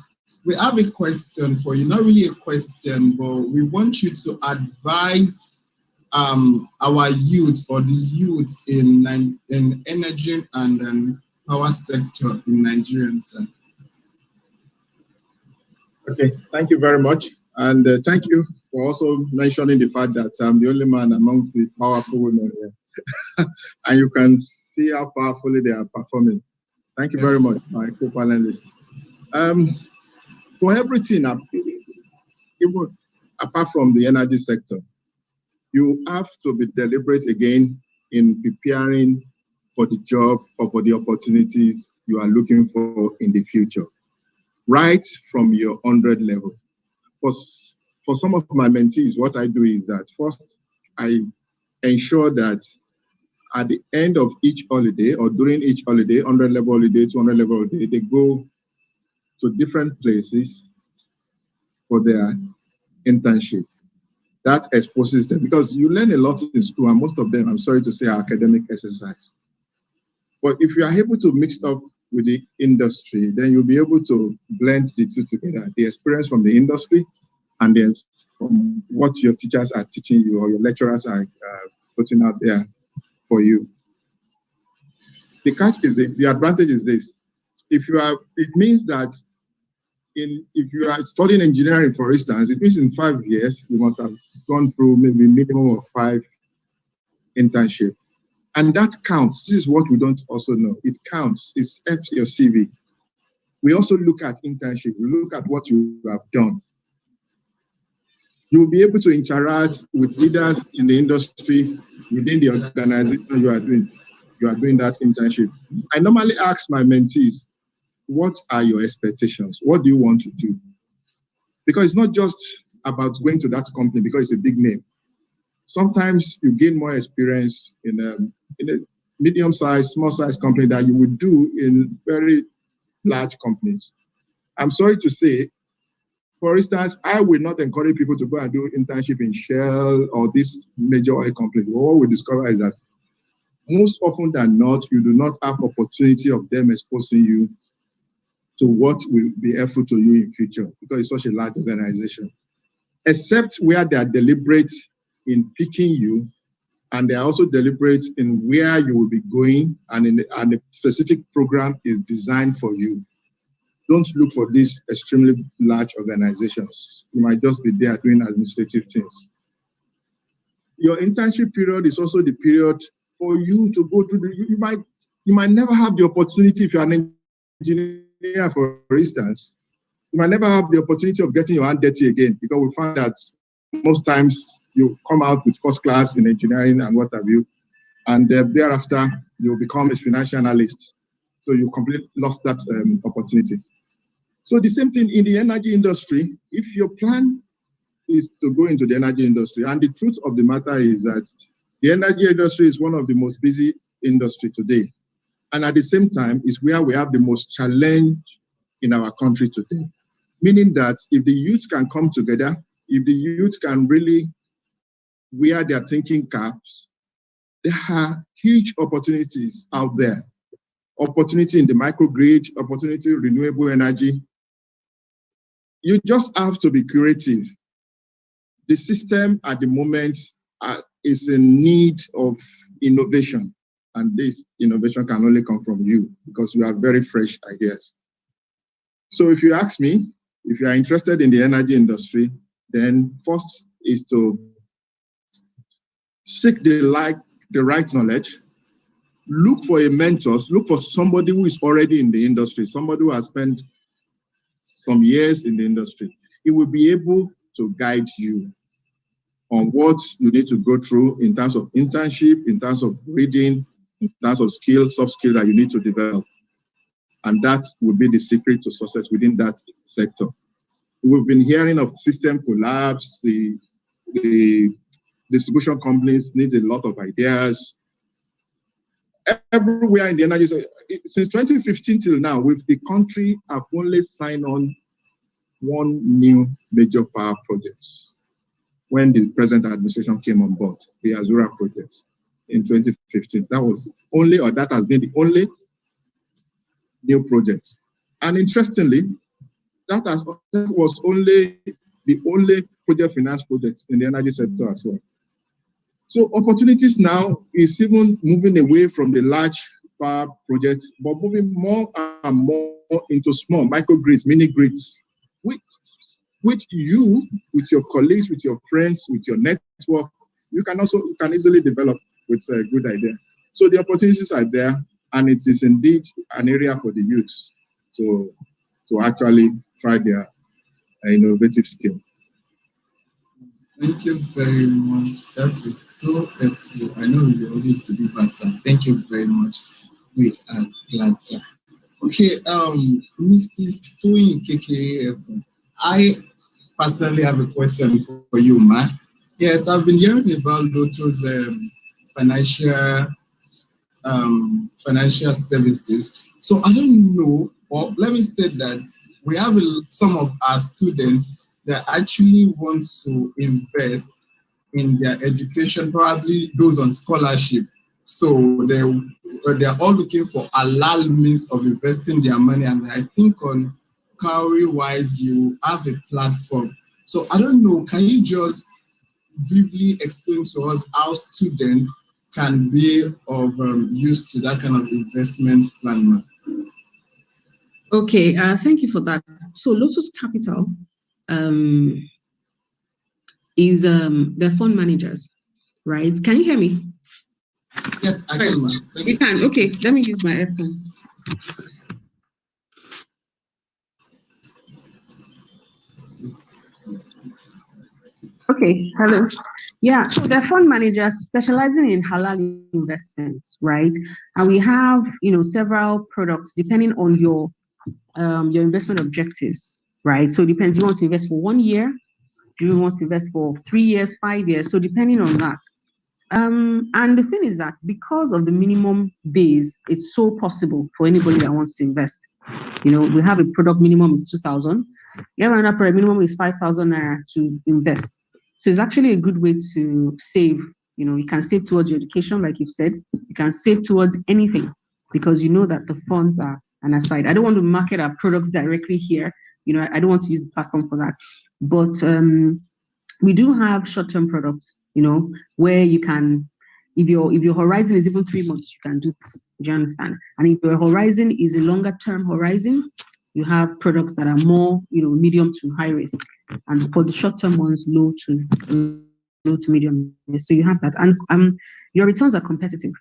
we have a question for you. Not really a question, but we want you to advise our youth or the youth in energy and power sector in Nigeria. Okay, thank you very much. And thank you for also mentioning the fact that I'm the only man amongst the powerful women here. And you can see how powerfully they are performing. Thank you very much, my co-panelists. For everything, even apart from the energy sector, you have to be deliberate again in preparing for the job or for the opportunities you are looking for in the future, right from your 100 level. For some of my mentees, what I do is that first, I ensure that at the end of each holiday or during each holiday, 100 level holiday, 200 level holiday, they go to different places for their internship. That exposes them, because you learn a lot in school, and most of them, I'm sorry to say, are academic exercise. But if you are able to mix up with the industry, then you'll be able to blend the two together, the experience from the industry and then from what your teachers are teaching you or your lecturers are putting out there for you. The catch is this, the advantage is this. It means that if you are studying engineering, for instance, it means in 5 years, you must have gone through maybe minimum of 5 internships. And that counts. This is what we don't also know. It counts. It's your CV. We also look at internship. We look at what you have done. You will be able to interact with leaders in the industry within the organization you are doing. You are doing that internship. I normally ask my mentees, what are your expectations? What do you want to do? Because it's not just about going to that company because it's a big name. Sometimes you gain more experience in a medium-sized, small-sized company that you would do in very large companies. I'm sorry to say, for instance, I will not encourage people to go and do internship in Shell or this major oil company. What we discover is that most often than not, you do not have opportunity of them exposing you to what will be helpful to you in future because it's such a large organization. Except where they are deliberate in picking you, and they are also deliberate in where you will be going, and a specific program is designed for you. Don't look for these extremely large organizations. You might just be there doing administrative things. Your internship period is also the period for you to go through. You might never have the opportunity if you're an engineer, for instance. You might never have the opportunity of getting your hand dirty again because we find that most times you come out with first class in engineering and what have you, and thereafter you become a financial analyst. So you completely lost that opportunity. So the same thing in the energy industry. If your plan is to go into the energy industry, and the truth of the matter is that the energy industry is one of the most busy industry today, and at the same time is where we have the most challenge in our country today. Meaning that if the youth can come together, if the youth can really wear their thinking caps, there are huge opportunities out there. Opportunity in the microgrid, opportunity in renewable energy. You just have to be creative. The system at the moment is in need of innovation, and this innovation can only come from you because you have very fresh ideas. So if you ask me, if you are interested in the energy industry, then first is to seek the right knowledge, look for a mentor, look for somebody who is already in the industry, somebody who has spent some years in the industry. He will be able to guide you on what you need to go through in terms of internship, in terms of reading, in terms of skills, soft skills that you need to develop. And that will be the secret to success within that sector. We've been hearing of system collapse, the distribution companies need a lot of ideas. Everywhere in the energy, since 2015 till now, the country have only signed on one new major power project when the present administration came on board, the Azura project in 2015. That has been the only new project. And interestingly, that was only the only project finance project in the energy sector as well. So opportunities now is even moving away from the large power projects, but moving more and more into small microgrids, mini grids, which you, with your colleagues, with your friends, with your network, you can easily develop with a good idea. So the opportunities are there, and it is indeed an area for the youth to actually try their innovative skill. Thank you very much. That is so helpful. I know you always deliver some. Thank you very much. We are glad, sir. Okay, Mrs. Toyin Keke, I personally have a question for you, ma. Yes, I've been hearing about those financial services. So I don't know, or let me say that we have some of our students, they actually want to invest in their education, probably those on scholarship. So they're all looking for halal means of investing their money. And I think on Cowrie-wise, you have a platform. So I don't know, can you just briefly explain to us how students can be of use to that kind of investment plan? Okay, thank you for that. So Lotus Capital is their fund managers, right? Can you hear me? Yes, I can, ma'am. You can. Okay, let me use my earphones. Okay, hello. Yeah, so they're fund managers specializing in halal investments, right? And we have, several products depending on your investment objectives, right? So it depends. You want to invest for 1 year, do you want to invest for 3 years, 5 years? So depending on that. And the thing is that because of the minimum base, it's so possible for anybody that wants to invest. We have a product minimum is 2,000. You have another product minimum is 5,000 naira to invest. So it's actually a good way to save. You can save towards your education, like you've said. You can save towards anything because you know that the funds are an aside. I don't want to market our products directly here. I don't want to use the platform for that. But we do have short-term products, where you can, if your horizon is even 3 months, you can do this. Do you understand? And if your horizon is a longer-term horizon, you have products that are more, medium to high risk. And for the short-term ones, low to medium. So you have that. And your returns are competitive,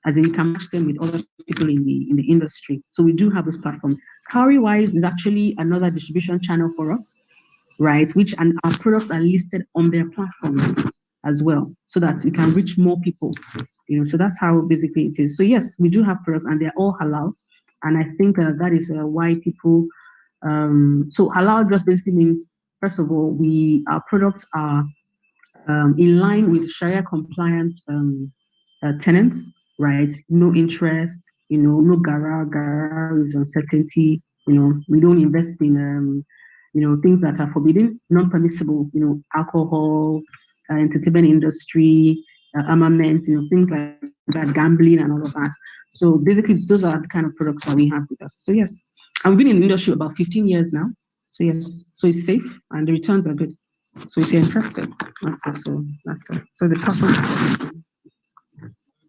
as in you can match them with other people in the industry. So we do have those platforms. Cowrie-wise is actually another distribution channel for us, right? And our products are listed on their platforms as well, so that we can reach more people. So that's how basically it is. So yes, we do have products, and they're all halal. And I think that is why people. So halal just basically means, first of all, our products are in line with Sharia compliant tenants, right? No interest, no gara is uncertainty. We don't invest in things that are forbidden, non-permissible, alcohol, entertainment industry, armament, things like that, gambling and all of that. So basically, those are the kind of products that we have with us. So yes, I've been in the industry about 15 years now. So yes, so it's safe and the returns are good. So if you're interested, that's it. So the platform.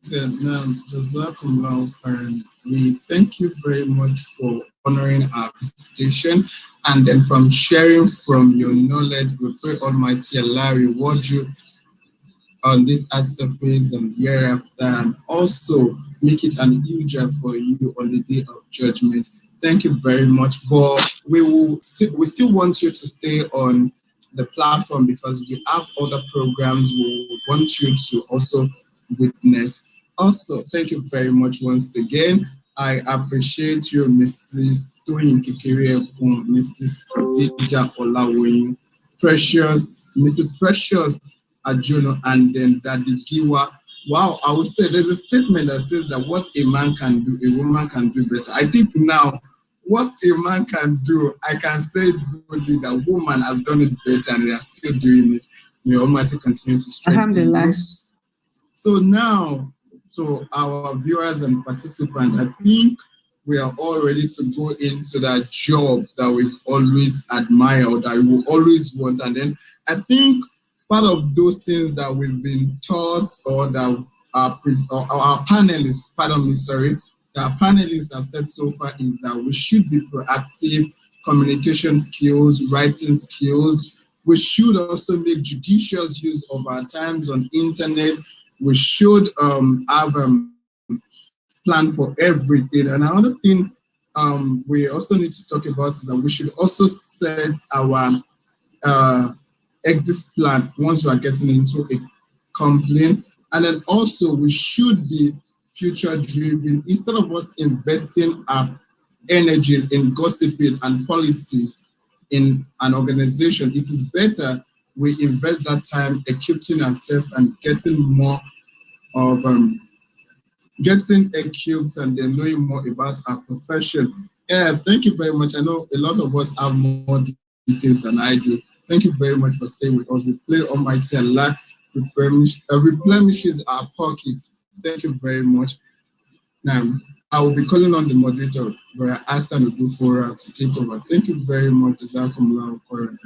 Okay, now, Jazakumullah, and we thank you very much for honoring our presentation, and then from sharing from your knowledge. We pray Almighty Allah reward you on this earth surface and hereafter, and also make it an hujjah for you on the day of judgment. Thank you very much. But we still want you to stay on the platform because we have other programs we want you to also witness. Also, thank you very much once again. I appreciate you, Mrs. Toyin Kekere, Mrs. Khadija Olawoyin, Mrs. Precious Ajono, and then Daddy Giwa. Wow, I would say there's a statement that says that what a man can do, a woman can do better. I think now, what a man can do, I can say boldly that woman has done it better and they are still doing it. May Almighty continue to strengthen us. So now, to our viewers and participants, I think we are all ready to go into that job that we've always admired, that we will always want. And then I think part of those things that we've been taught, or that our panelists, our panelists have said so far, is that we should be proactive, communication skills, writing skills. We should also make judicious use of our times on internet. We should have plan for everything. And another thing we also need to talk about is that we should also set our exit plan once we are getting into a complaint. And then also we should be future driven. Instead of us investing our energy in gossiping and politics in an organization, it is better we invest that time equipping ourselves and getting more of getting equipped and then knowing more about our profession. Yeah, thank you very much. I know a lot of us have more details than I do. Thank you very much for staying with us. We pray Almighty Allah replenishes our pockets. Thank you very much. Now, I will be calling on the moderator, Brother Hassan Ogufora, to take over. Thank you very much. Jazakumullahu khairan.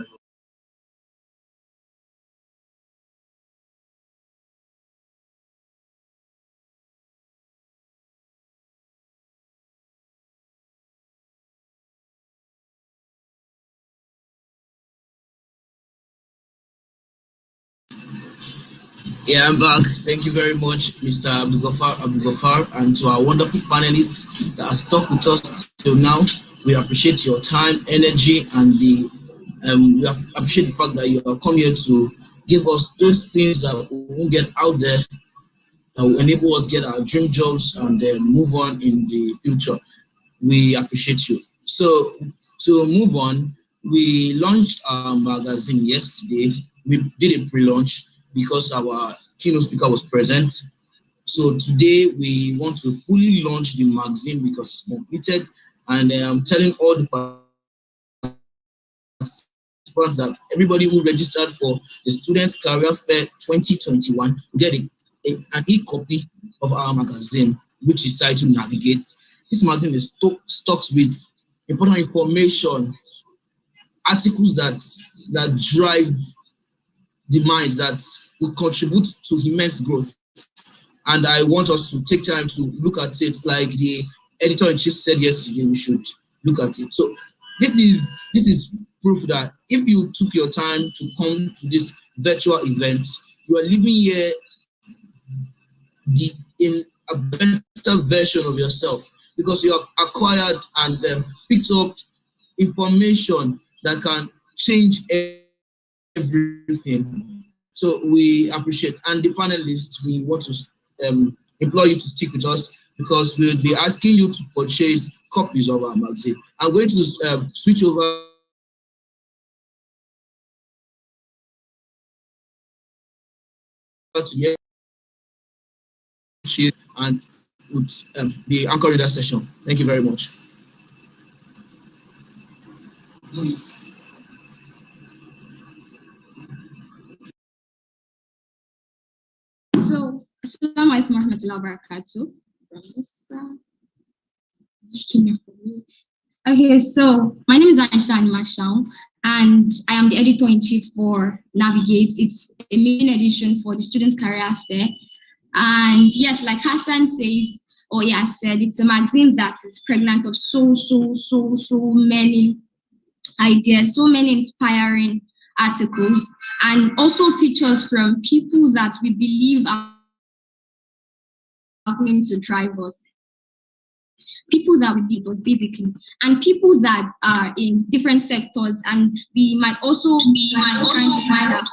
Yeah, I'm back. Thank you very much, Mr. Abdul-Ghaffar, and to our wonderful panelists that have stuck with us till now. We appreciate your time, energy, and we appreciate the fact that you have come here to give us those things that we won't get out there, that will enable us to get our dream jobs and then move on in the future. We appreciate you. So to move on, we launched our magazine yesterday. We did a pre-launch because our keynote speaker was present. So today we want to fully launch the magazine because it's completed, and I'm telling all the participants that everybody who registered for the Students Career Fair 2021 will get an e-copy of our magazine, which is titled Navigate. This magazine is stocked with important information, articles that drive the mind, that will contribute to immense growth. And I want us to take time to look at it like the editor-in-chief said yesterday we should look at it. So this is proof that if you took your time to come to this virtual event, you are living here in a better version of yourself, because you have acquired and picked up information that can change everything. So we appreciate, and the panelists, we want to implore you to stick with us, because we'll be asking you to purchase copies of our magazine. I'm going to switch over to and would be anchoring that session. Thank you very much. Please. So, Assalamu alaikum warahmatullahi wabarakatuh. Okay, so my name is Aisha Mashao, and I am the editor-in-chief for Navigate. It's a main edition for the Student Career Fair. And yes, like Hassan says, or yeah, said, it's a magazine that is pregnant of so many ideas, so many inspiring articles, and also features from people that we believe are going to drive us. People that we need us, basically, and people that are in different sectors, and we might also be trying to find out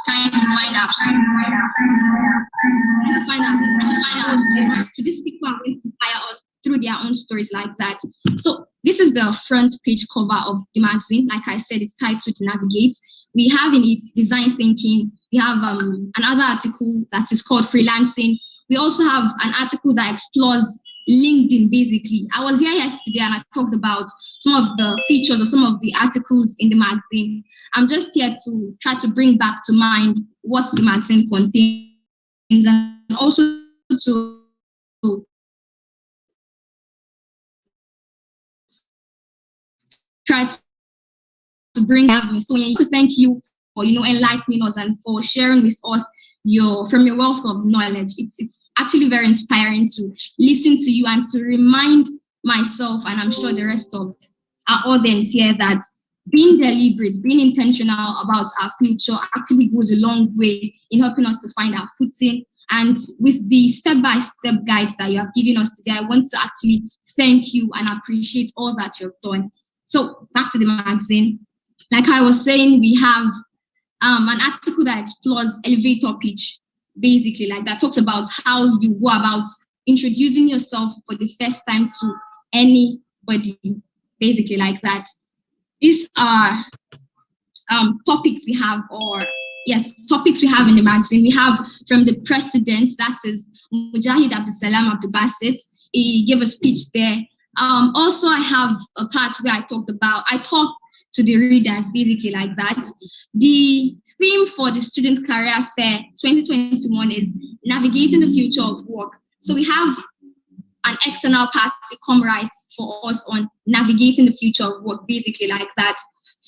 to these people are going to inspire us through their own stories like that. So this is the front page cover of the magazine. Like I said, it's titled Navigate. We have in it design thinking. We have another article that is called freelancing. We also have an article that explores LinkedIn, basically. I was here yesterday and I talked about some of the features or some of the articles in the magazine. I'm just here to try to bring back to mind what the magazine contains, and also to try to bring out me. So to thank you for enlightening us and for sharing with us from your wealth of knowledge. It's actually very inspiring to listen to you and to remind myself, and I'm sure the rest of our audience here, that being deliberate, being intentional about our future actually goes a long way in helping us to find our footing. And with the step-by-step guides that you have given us today, I want to actually thank you and appreciate all that you've done. So back to the magazine. Like I was saying, we have an article that explores elevator pitch, basically, like that talks about how you go about introducing yourself for the first time to anybody, basically like that. These are topics we have, topics we have in the magazine. We have from the president, that is Mujahid Abdusalam Abdubasit. He gave a speech there. Also, I have a part where I talk to the readers, basically like that. The theme for the Student Career Fair 2021 is Navigating the Future of Work. So we have an external party come write for us on navigating the future of work, basically like that.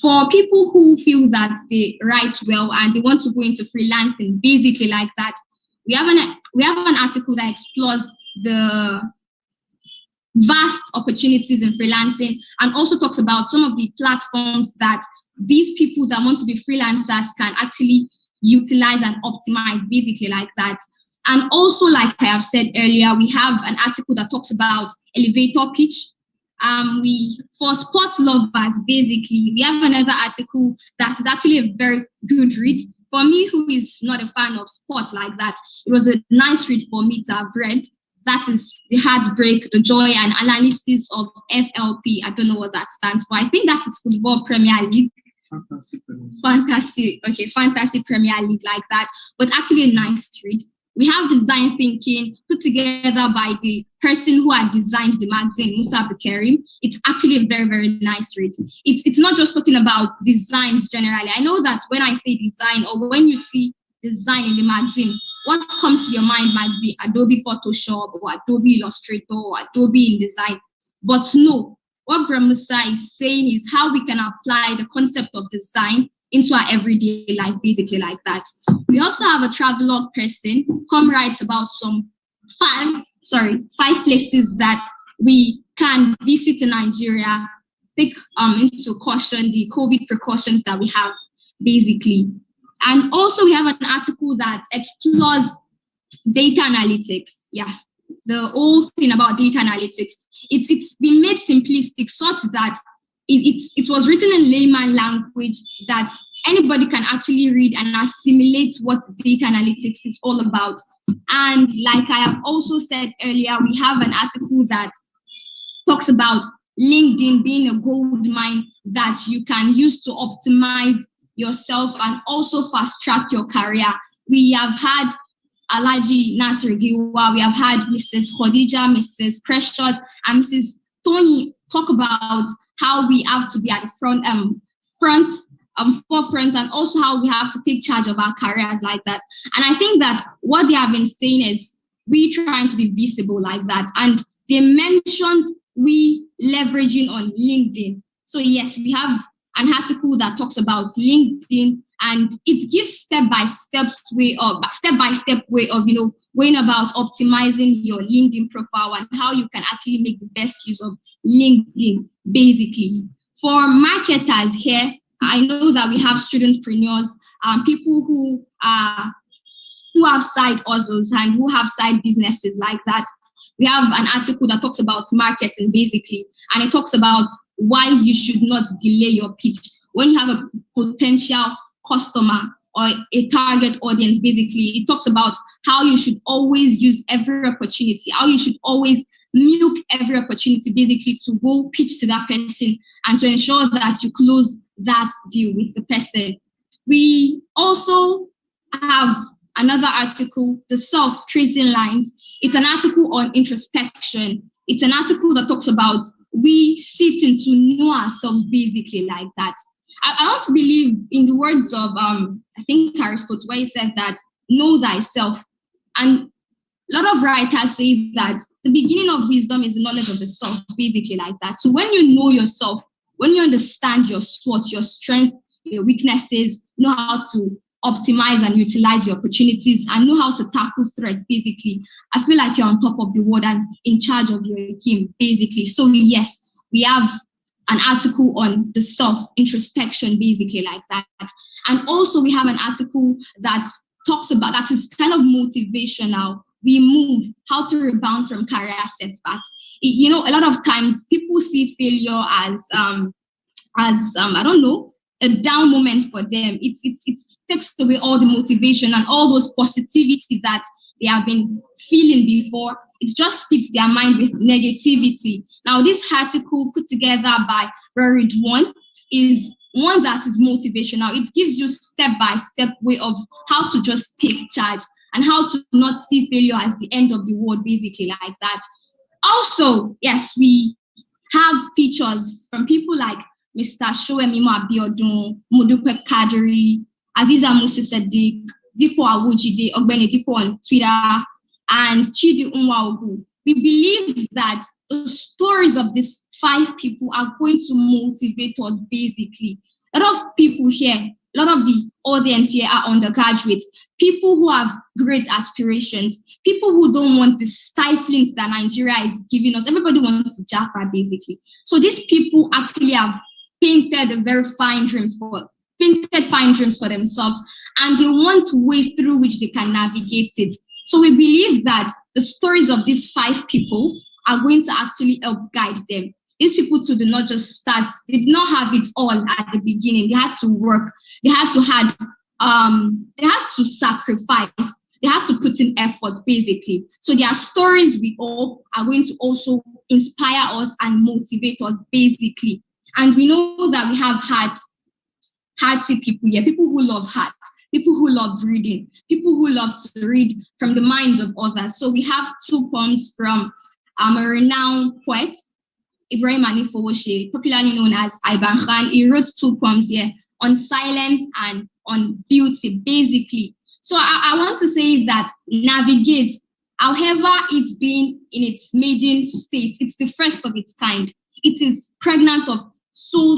For people who feel that they write well and they want to go into freelancing, basically like that, we have an article that explores the vast opportunities in freelancing and also talks about some of the platforms that these people that want to be freelancers can actually utilize and optimize, basically like that. And also, like I have said earlier, we have an article that talks about elevator pitch. For sports lovers, basically, we have another article that is actually a very good read. For me, who is not a fan of sports like that, it was a nice read for me to have read. That is The Heartbreak, the Joy and Analysis of FLP. I don't know what that stands for. I think that is Football Premier League. Fantasy Premier League like that. But actually a nice read. We have Design Thinking put together by the person who had designed the magazine, Musa Abdulkarim. It's actually a very, very nice read. It's not just talking about designs generally. I know that when I say design or when you see design in the magazine, what comes to your mind might be Adobe Photoshop or Adobe Illustrator or Adobe InDesign. But no, what Musa is saying is how we can apply the concept of design into our everyday life, basically like that. We also have a travelogue person come write about some five places that we can visit in Nigeria, take into caution the COVID precautions that we have, basically. And also we have an article that explores data analytics. Yeah, the whole thing about data analytics. It's been made simplistic such that it was written in layman language that anybody can actually read and assimilate what data analytics is all about. And like I have also said earlier, we have an article that talks about LinkedIn being a gold mine that you can use to optimize yourself and also fast track your career. We have had Alaji Nasir Giwa, we have had Mrs. Khadija, Mrs. Precious, and Mrs. Tony talk about how we have to be at the forefront and also how we have to take charge of our careers like that. And I think that what they have been saying is we trying to be visible like that. And they mentioned we leveraging on LinkedIn. So yes, we have an article that talks about LinkedIn and it gives step-by-step way of going about optimizing your LinkedIn profile and how you can actually make the best use of LinkedIn, basically. For marketers here, I know that we have studentpreneurs, people who have side hustles and who have side businesses like that. We have an article that talks about marketing, basically, and it talks about why you should not delay your pitch when you have a potential customer or a target audience. Basically, it talks about how you should always use every opportunity, how you should always milk every opportunity, basically, to go pitch to that person and to ensure that you close that deal with the person. We also have another article, The Self-Tracing Lines. It's an article on introspection. It's an article that talks about we sitting to know ourselves, basically like that. I want to believe in the words of, I think Aristotle, where he said that, know thyself. And a lot of writers say that the beginning of wisdom is the knowledge of the self, basically like that. So when you know yourself, when you understand your SWOT, your strengths, your weaknesses, know how to optimize and utilize your opportunities and know how to tackle threats, basically, I feel like you're on top of the world and in charge of your game, basically. So yes, we have an article on the self-introspection, basically like that. And also we have an article that talks about, that is kind of motivational. We move, how to rebound from career setbacks. You know, a lot of times people see failure as I don't know, a down moment for them. It takes away all the motivation and all those positivity that they have been feeling before. It just fits their mind with negativity. Now, this article put together by Rorid One is one that is motivational. It gives you step-by-step way of how to just take charge and how to not see failure as the end of the world, basically like that. Also, yes, we have features from people like Mr. Shoemimo Abiodun, Modupe Kadri, Aziza Musa Sadiq, Dipo Awujide, Ogbeni Dipo on Twitter, and Chidi Unwaogu. We believe that the stories of these 5 people are going to motivate us basically. A lot of people here, a lot of the audience here are undergraduates, people who have great aspirations, people who don't want the stiflings that Nigeria is giving us. Everybody wants to japa basically. So these people actually have painted fine dreams for themselves, and they want ways through which they can navigate it. So we believe that the stories of these 5 people are going to actually help guide them. These people too did not just start, they did not have it all at the beginning. They had to work, they had to sacrifice, they had to put in effort basically. So their stories, we hope, are going to also inspire us and motivate us basically. And we know that we have hearty people here, people who love heart, people who love reading, people who love to read from the minds of others. So we have 2 poems from a renowned poet, Ibrahim Anifowoshe, popularly known as Iban Khan. He wrote 2 poems here on silence and on beauty, basically. So I want to say that Navigate, however it's been in its maiden state, it's the first of its kind. It is pregnant of so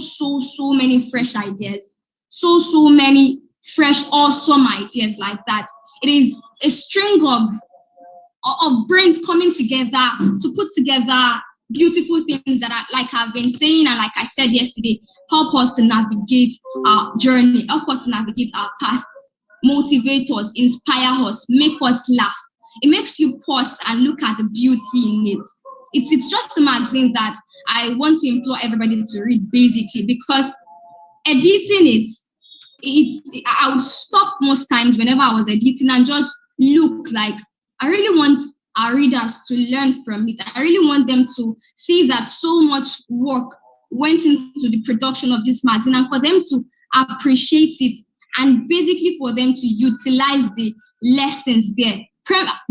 many fresh ideas, so many fresh, awesome ideas like that. It is a string of brains coming together to put together beautiful things that are, like I've been saying and like I said yesterday, help us to navigate our journey, help us to navigate our path, motivate us, inspire us, make us laugh. It makes you pause and look at the beauty in it. It's just a magazine that I want to implore everybody to read basically, because editing I would stop most times whenever I was editing and just look like, I really want our readers to learn from it. I really want them to see that so much work went into the production of this magazine, and for them to appreciate it, and basically for them to utilize the lessons there.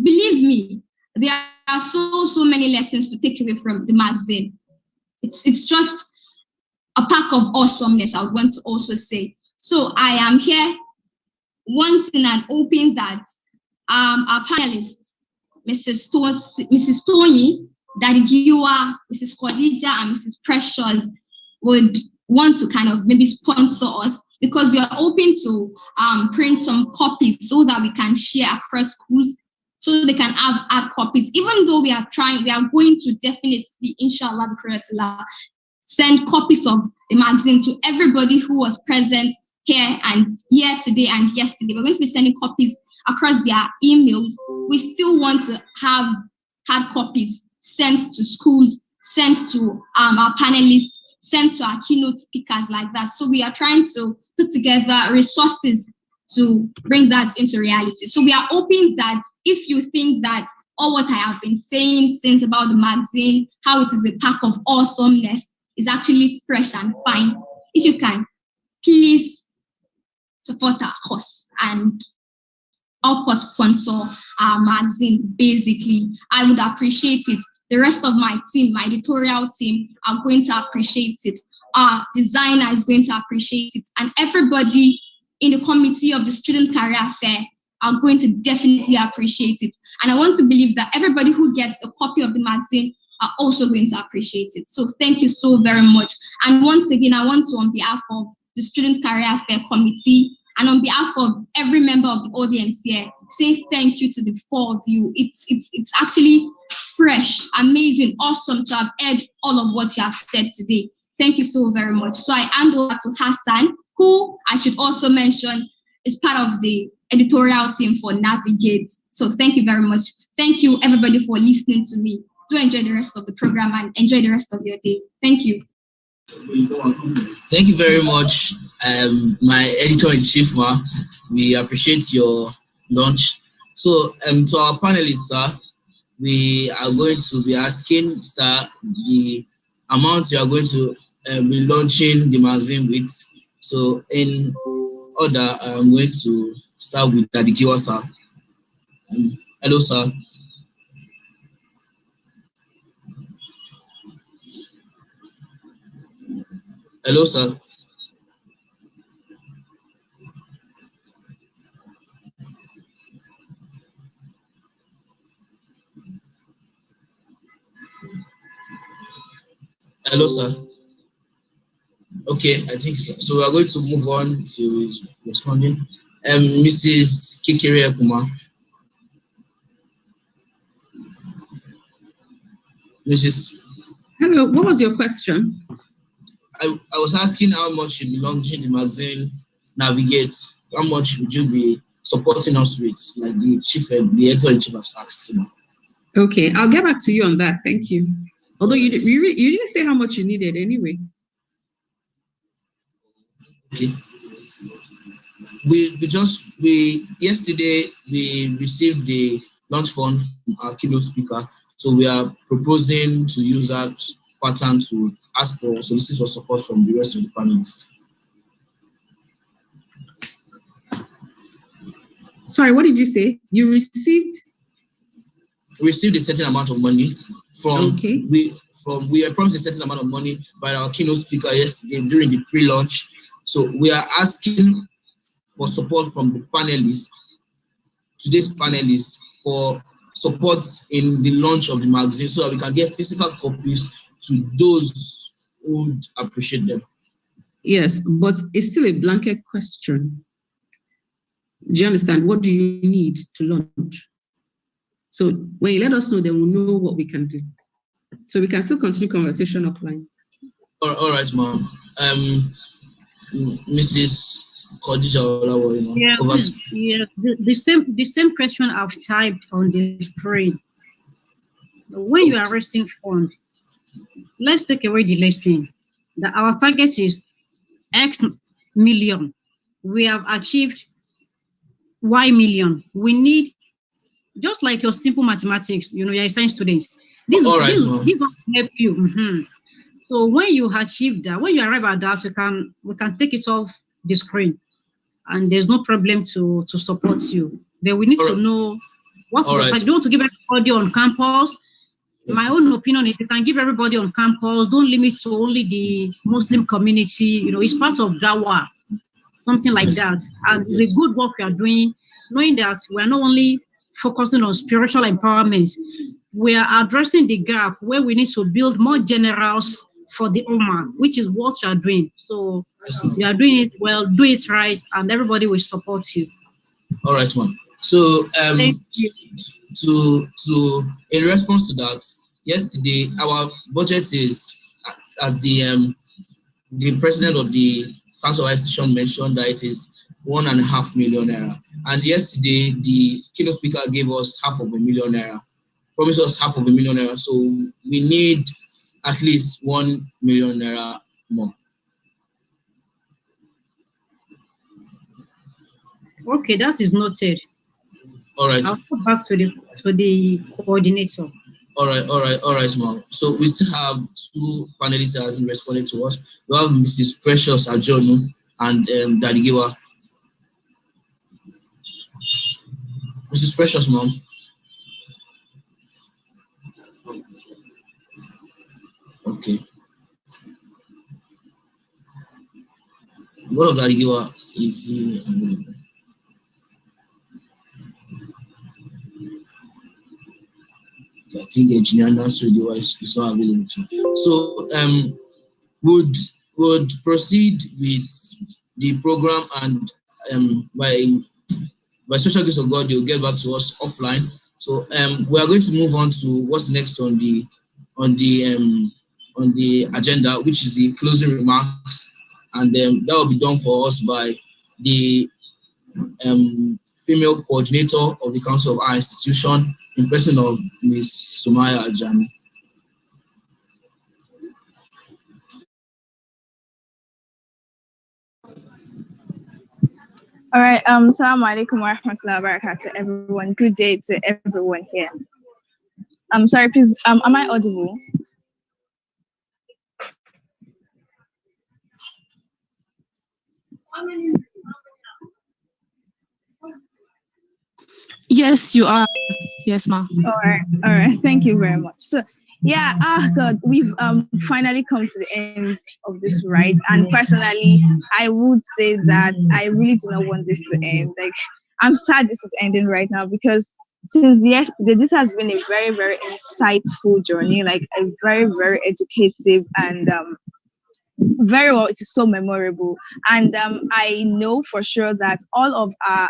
Believe me, there are so many lessons to take away from the magazine. It's just a pack of awesomeness, I would want to also say. So I am here wanting and hoping that our panelists, Mrs. Tony, Daddy Giwa, Mrs. Khadija, and Mrs. Precious, would want to kind of maybe sponsor us, because we are hoping to print some copies so that we can share across schools, so they can have copies. Even though we are going to definitely, inshallah, send copies of the magazine to everybody who was present here today and yesterday. We're going to be sending copies across their emails. We still want to have hard copies sent to schools, sent to our panelists, sent to our keynote speakers like that. So we are trying to put together resources to bring that into reality. So we are hoping that if you think that all what I have been saying since about the magazine, how it is a pack of awesomeness, is actually fresh and fine, if you can, please support our cause and help us sponsor our magazine, basically. I would appreciate it. The rest of my team, my editorial team, are going to appreciate it. Our designer is going to appreciate it. And everybody in the committee of the Student Career Fair are going to definitely appreciate it. And I want to believe that everybody who gets a copy of the magazine are also going to appreciate it. So thank you so very much. And once again, I want to, on behalf of the Student Career Fair Committee, and on behalf of every member of the audience here, say thank you to the 4 of you. It's actually fresh, amazing, awesome to have heard all of what you have said today. Thank you so very much. So I hand over to Hassan, who I should also mention is part of the editorial team for Navigate. So thank you very much. Thank you everybody for listening to me. Do enjoy the rest of the program and enjoy the rest of your day. Thank you. Thank you very much, my editor-in-chief, Ma. We appreciate your launch. So to our panelists, sir, we are going to be asking, sir, the amount you are going to be launching the magazine with. So in order, I'm going to start with Daddy Kiwa, sir. Hello, sir. Hello, sir. Hello, sir. Okay, I think so. So we are going to move on to responding. Mrs. Kikere Ekuma. Mrs. Hello, what was your question? I was asking how much you be launching the magazine Navigate. How much would you be supporting us with, like the editor-in-chief has asked? Okay, I'll get back to you on that. Thank you. Although you didn't say how much you needed anyway. Okay. Yesterday we received the launch fund from our keynote speaker, so we are proposing to use that pattern to solicit for support from the rest of the panelists. Sorry, what did you say? You received? We received a certain amount of money from. Okay. We were promised a certain amount of money by our keynote speaker yesterday during the pre-launch. So we are asking for support from the panelists, today's panelists, for support in the launch of the magazine so that we can get physical copies to those who would appreciate them. Yes, but it's still a blanket question. Do you understand? What do you need to launch? So when you let us know, then we'll know what we can do. So we can still continue conversation offline. All right, ma'am. Mrs. Khadija, yeah, the same question I've typed on the screen. When you are raising funds, let's take away the lesson that our target is X million. We have achieved Y million. We need, just like your simple mathematics, you're a science student. This will help you. So when you achieve that, when you arrive at that, we can take it off the screen, and there's no problem to support you. But we need to know what's I don't want to give everybody on campus. My own opinion, if you can give everybody on campus, don't limit to only the Muslim community. It's part of Dawah, something like that. And the good work we are doing, knowing that we are not only focusing on spiritual empowerment, we are addressing the gap where we need to build more generals for the Ummah, which is what you are doing. So you are doing it well, do it right, and everybody will support you. All right, ma'am. So in response to that, yesterday our budget is, as the president of the Council of Institution mentioned, that it is 1.5 million naira. And yesterday the keynote speaker gave us 500,000 naira, promised us 500,000 naira. So we need at least 1 million naira more. Okay, that is noted. All right. I'll go back to the coordinator. All right, ma'am. So we still have two panelists that hasn't responded to us. We have Mrs. Precious Ajonu and Daddy Giwa. Mrs. Precious, ma'am. Okay. What of Daddy Giwa is I think engineer Nasser is not available too. So would proceed with the program, and by special grace of God, they'll get back to us offline. So we are going to move on to what's next on the agenda, which is the closing remarks, and that will be done for us by the female coordinator of the Council of our institution, in person of Ms. Sumaya Ajani. All right. Assalamu alaikum wa rahmatullahi wa barakatuh, everyone. Good day to everyone here. I'm sorry, please. Am I audible? Yes, you are. Yes, ma'am. All right. Thank you very much. So, Yeah, God, we've finally come to the end of this ride. And personally, I would say that I really do not want this to end. Like, I'm sad this is ending right now because since yesterday, this has been a very, very insightful journey, like a very, very educative and very well, it is so memorable. And I know for sure that all of our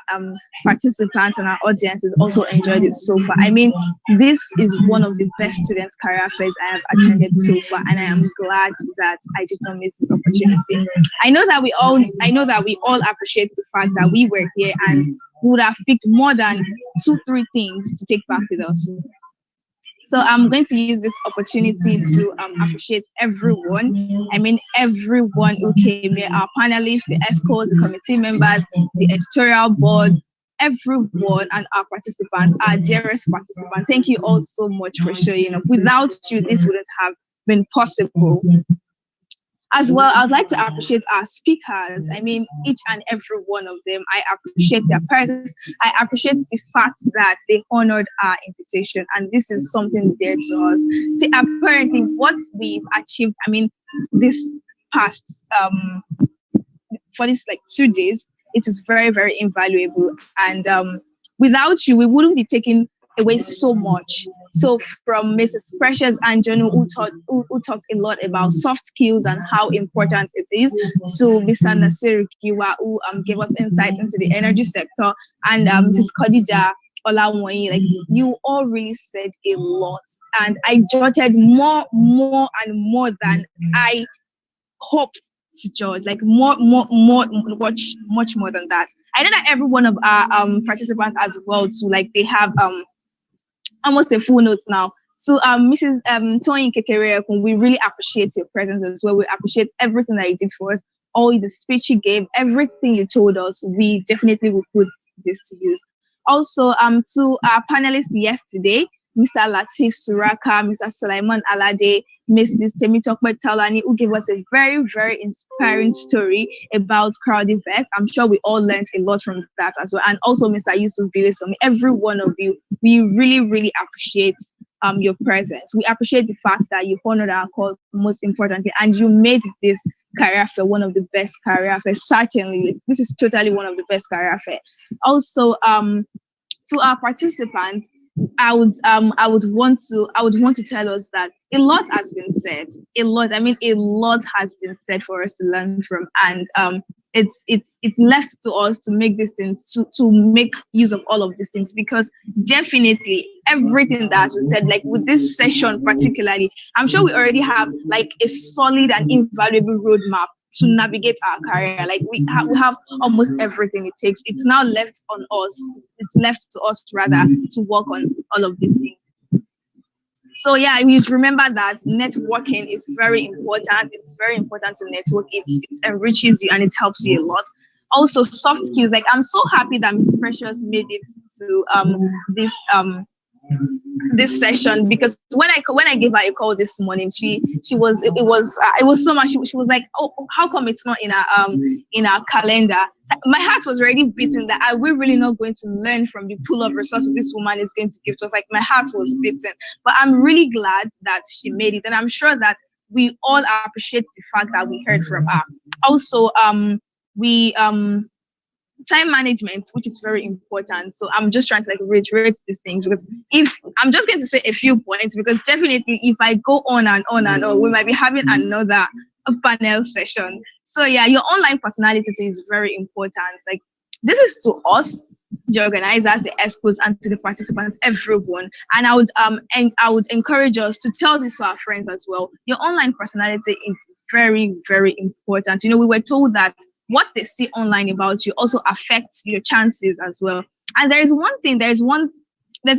participants and our audiences also enjoyed it so far. I mean, this is one of the best students career fairs I have attended so far, and I am glad that I did not miss this opportunity. I know that we all appreciate the fact that we were here and would have picked more than 2-3 things to take back with us. So I'm going to use this opportunity to appreciate everyone. I mean, everyone who came here, our panelists, the ESCOs, the committee members, the editorial board, everyone, and our participants, our dearest participants. Thank you all so much for showing up. Without you, this wouldn't have been possible. As well, I'd like to appreciate our speakers. I mean, each and every one of them. I appreciate their presence. I appreciate the fact that they honored our invitation, and this is something dear to us. See, apparently, what we've achieved, I mean, this past for this like 2 days, it is very, very invaluable. And without you, we wouldn't be taking away so much. So from Mrs. Precious Anjonu, who talked a lot about soft skills and how important it is, to Mr. Nasir Kiwa, who gave us insights into the energy sector, and Mrs. Khadija Olawoyi, like you all really said a lot, and I jotted more and more than I hoped to judge, like much more than that. I know that every one of our participants as well too, like they have almost a full note now. So Mrs. Tony Kekere, we really appreciate your presence as well. We appreciate everything that you did for us, all the speech you gave, everything you told us. We definitely will put this to use. Also, to our panelists yesterday, Mr. Latif Suraka, Mr. Sulaiman Alade, Mrs. Temitokwe Talani, who gave us a very, very inspiring story about crowded vets. I'm sure we all learned a lot from that as well. And also Mr. Yusuf Bilisomi, every one of you, we really, really appreciate your presence. We appreciate the fact that you honored our call, most importantly, and you made this career fair one of the best career fairs. Certainly, this is totally one of the best career fair. Also, to our participants, I would want to tell us that a lot has been said. A lot has been said for us to learn from, and it's left to us to make this thing to make use of all of these things, because definitely everything that has been said, like with this session particularly, I'm sure we already have like a solid and invaluable roadmap to navigate our career. Like we have almost everything it takes. It's now left on us. It's left to us rather to work on all of these things. So yeah, we remember that networking is very important. It's very important to network. It enriches you and it helps you a lot. Also, soft skills. Like I'm so happy that Ms. Precious made it to this session, because when I gave her a call this morning, it was so much. She was like, oh, how come it's not in our calendar? My heart was already beating that are we really not going to learn from the pool of resources this woman is going to give to us? Like my heart was beating, but I'm really glad that she made it, and I'm sure that we all appreciate the fact that we heard from her. Also, time management, which is very important. So I'm just trying to like reiterate these things, because if I'm just going to say a few points, because definitely if I go on and on, we might be having another panel session. So yeah, your online personality is very important. Like this is to us, the organizers, the ESCOs, and to the participants, everyone. And I would encourage us to tell this to our friends as well. Your online personality is very, very important. You know, we were told that what they see online about you also affects your chances as well. And there's a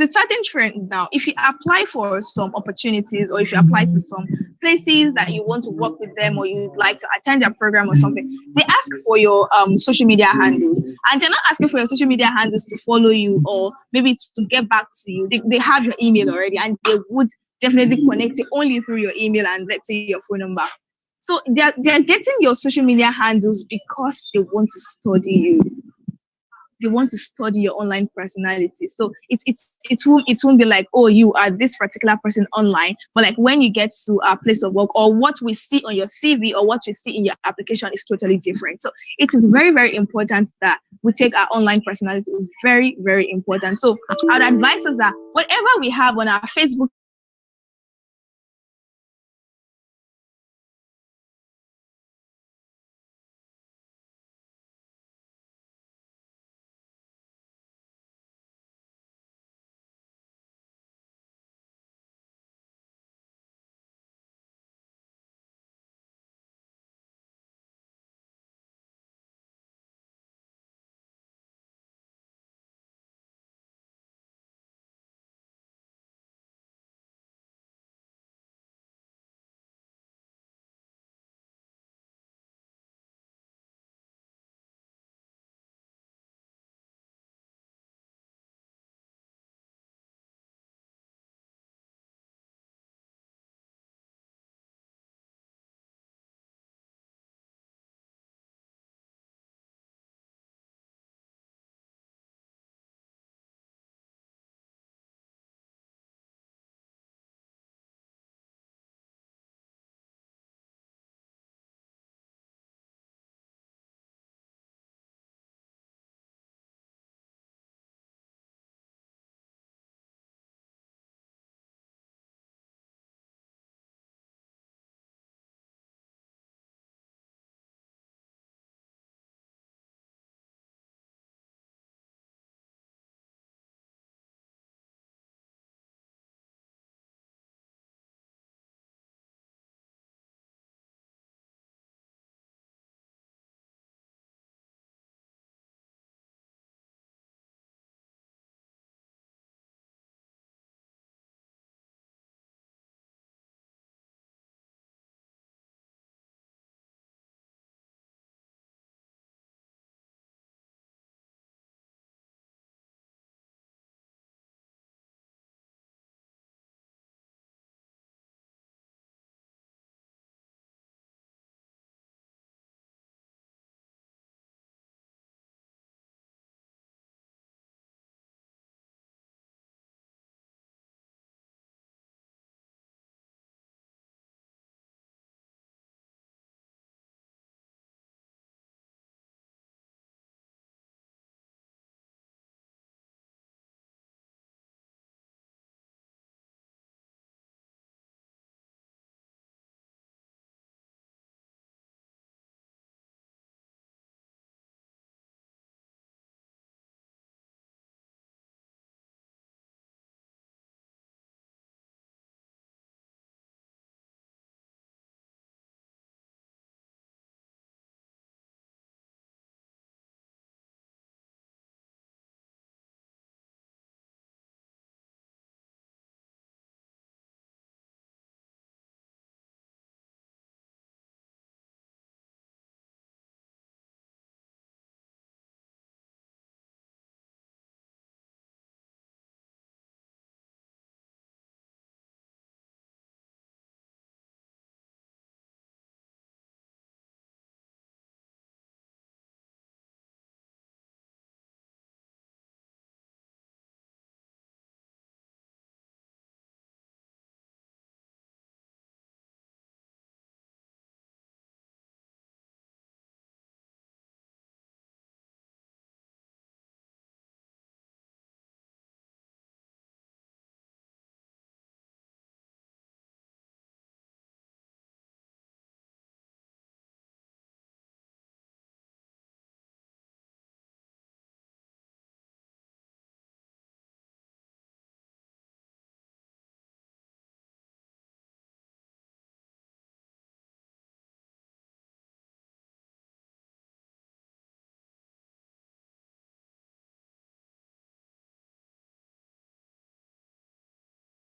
certain trend now. If you apply for some opportunities, or if you apply to some places that you want to work with them, or you'd like to attend their program or something, they ask for your social media handles. And they're not asking for your social media handles to follow you or maybe to get back to you. They have your email already, and they would definitely connect it only through your email and let's say your phone number. So they're getting your social media handles because they want to study you. they want to study your online personality. So it won't be like, oh, you are this particular person online, but like when you get to our place of work, or what we see on your CV or what we see in your application is totally different. So it is very, very important that we take our online personality. Very, very important. So I would advise us that whatever we have on our Facebook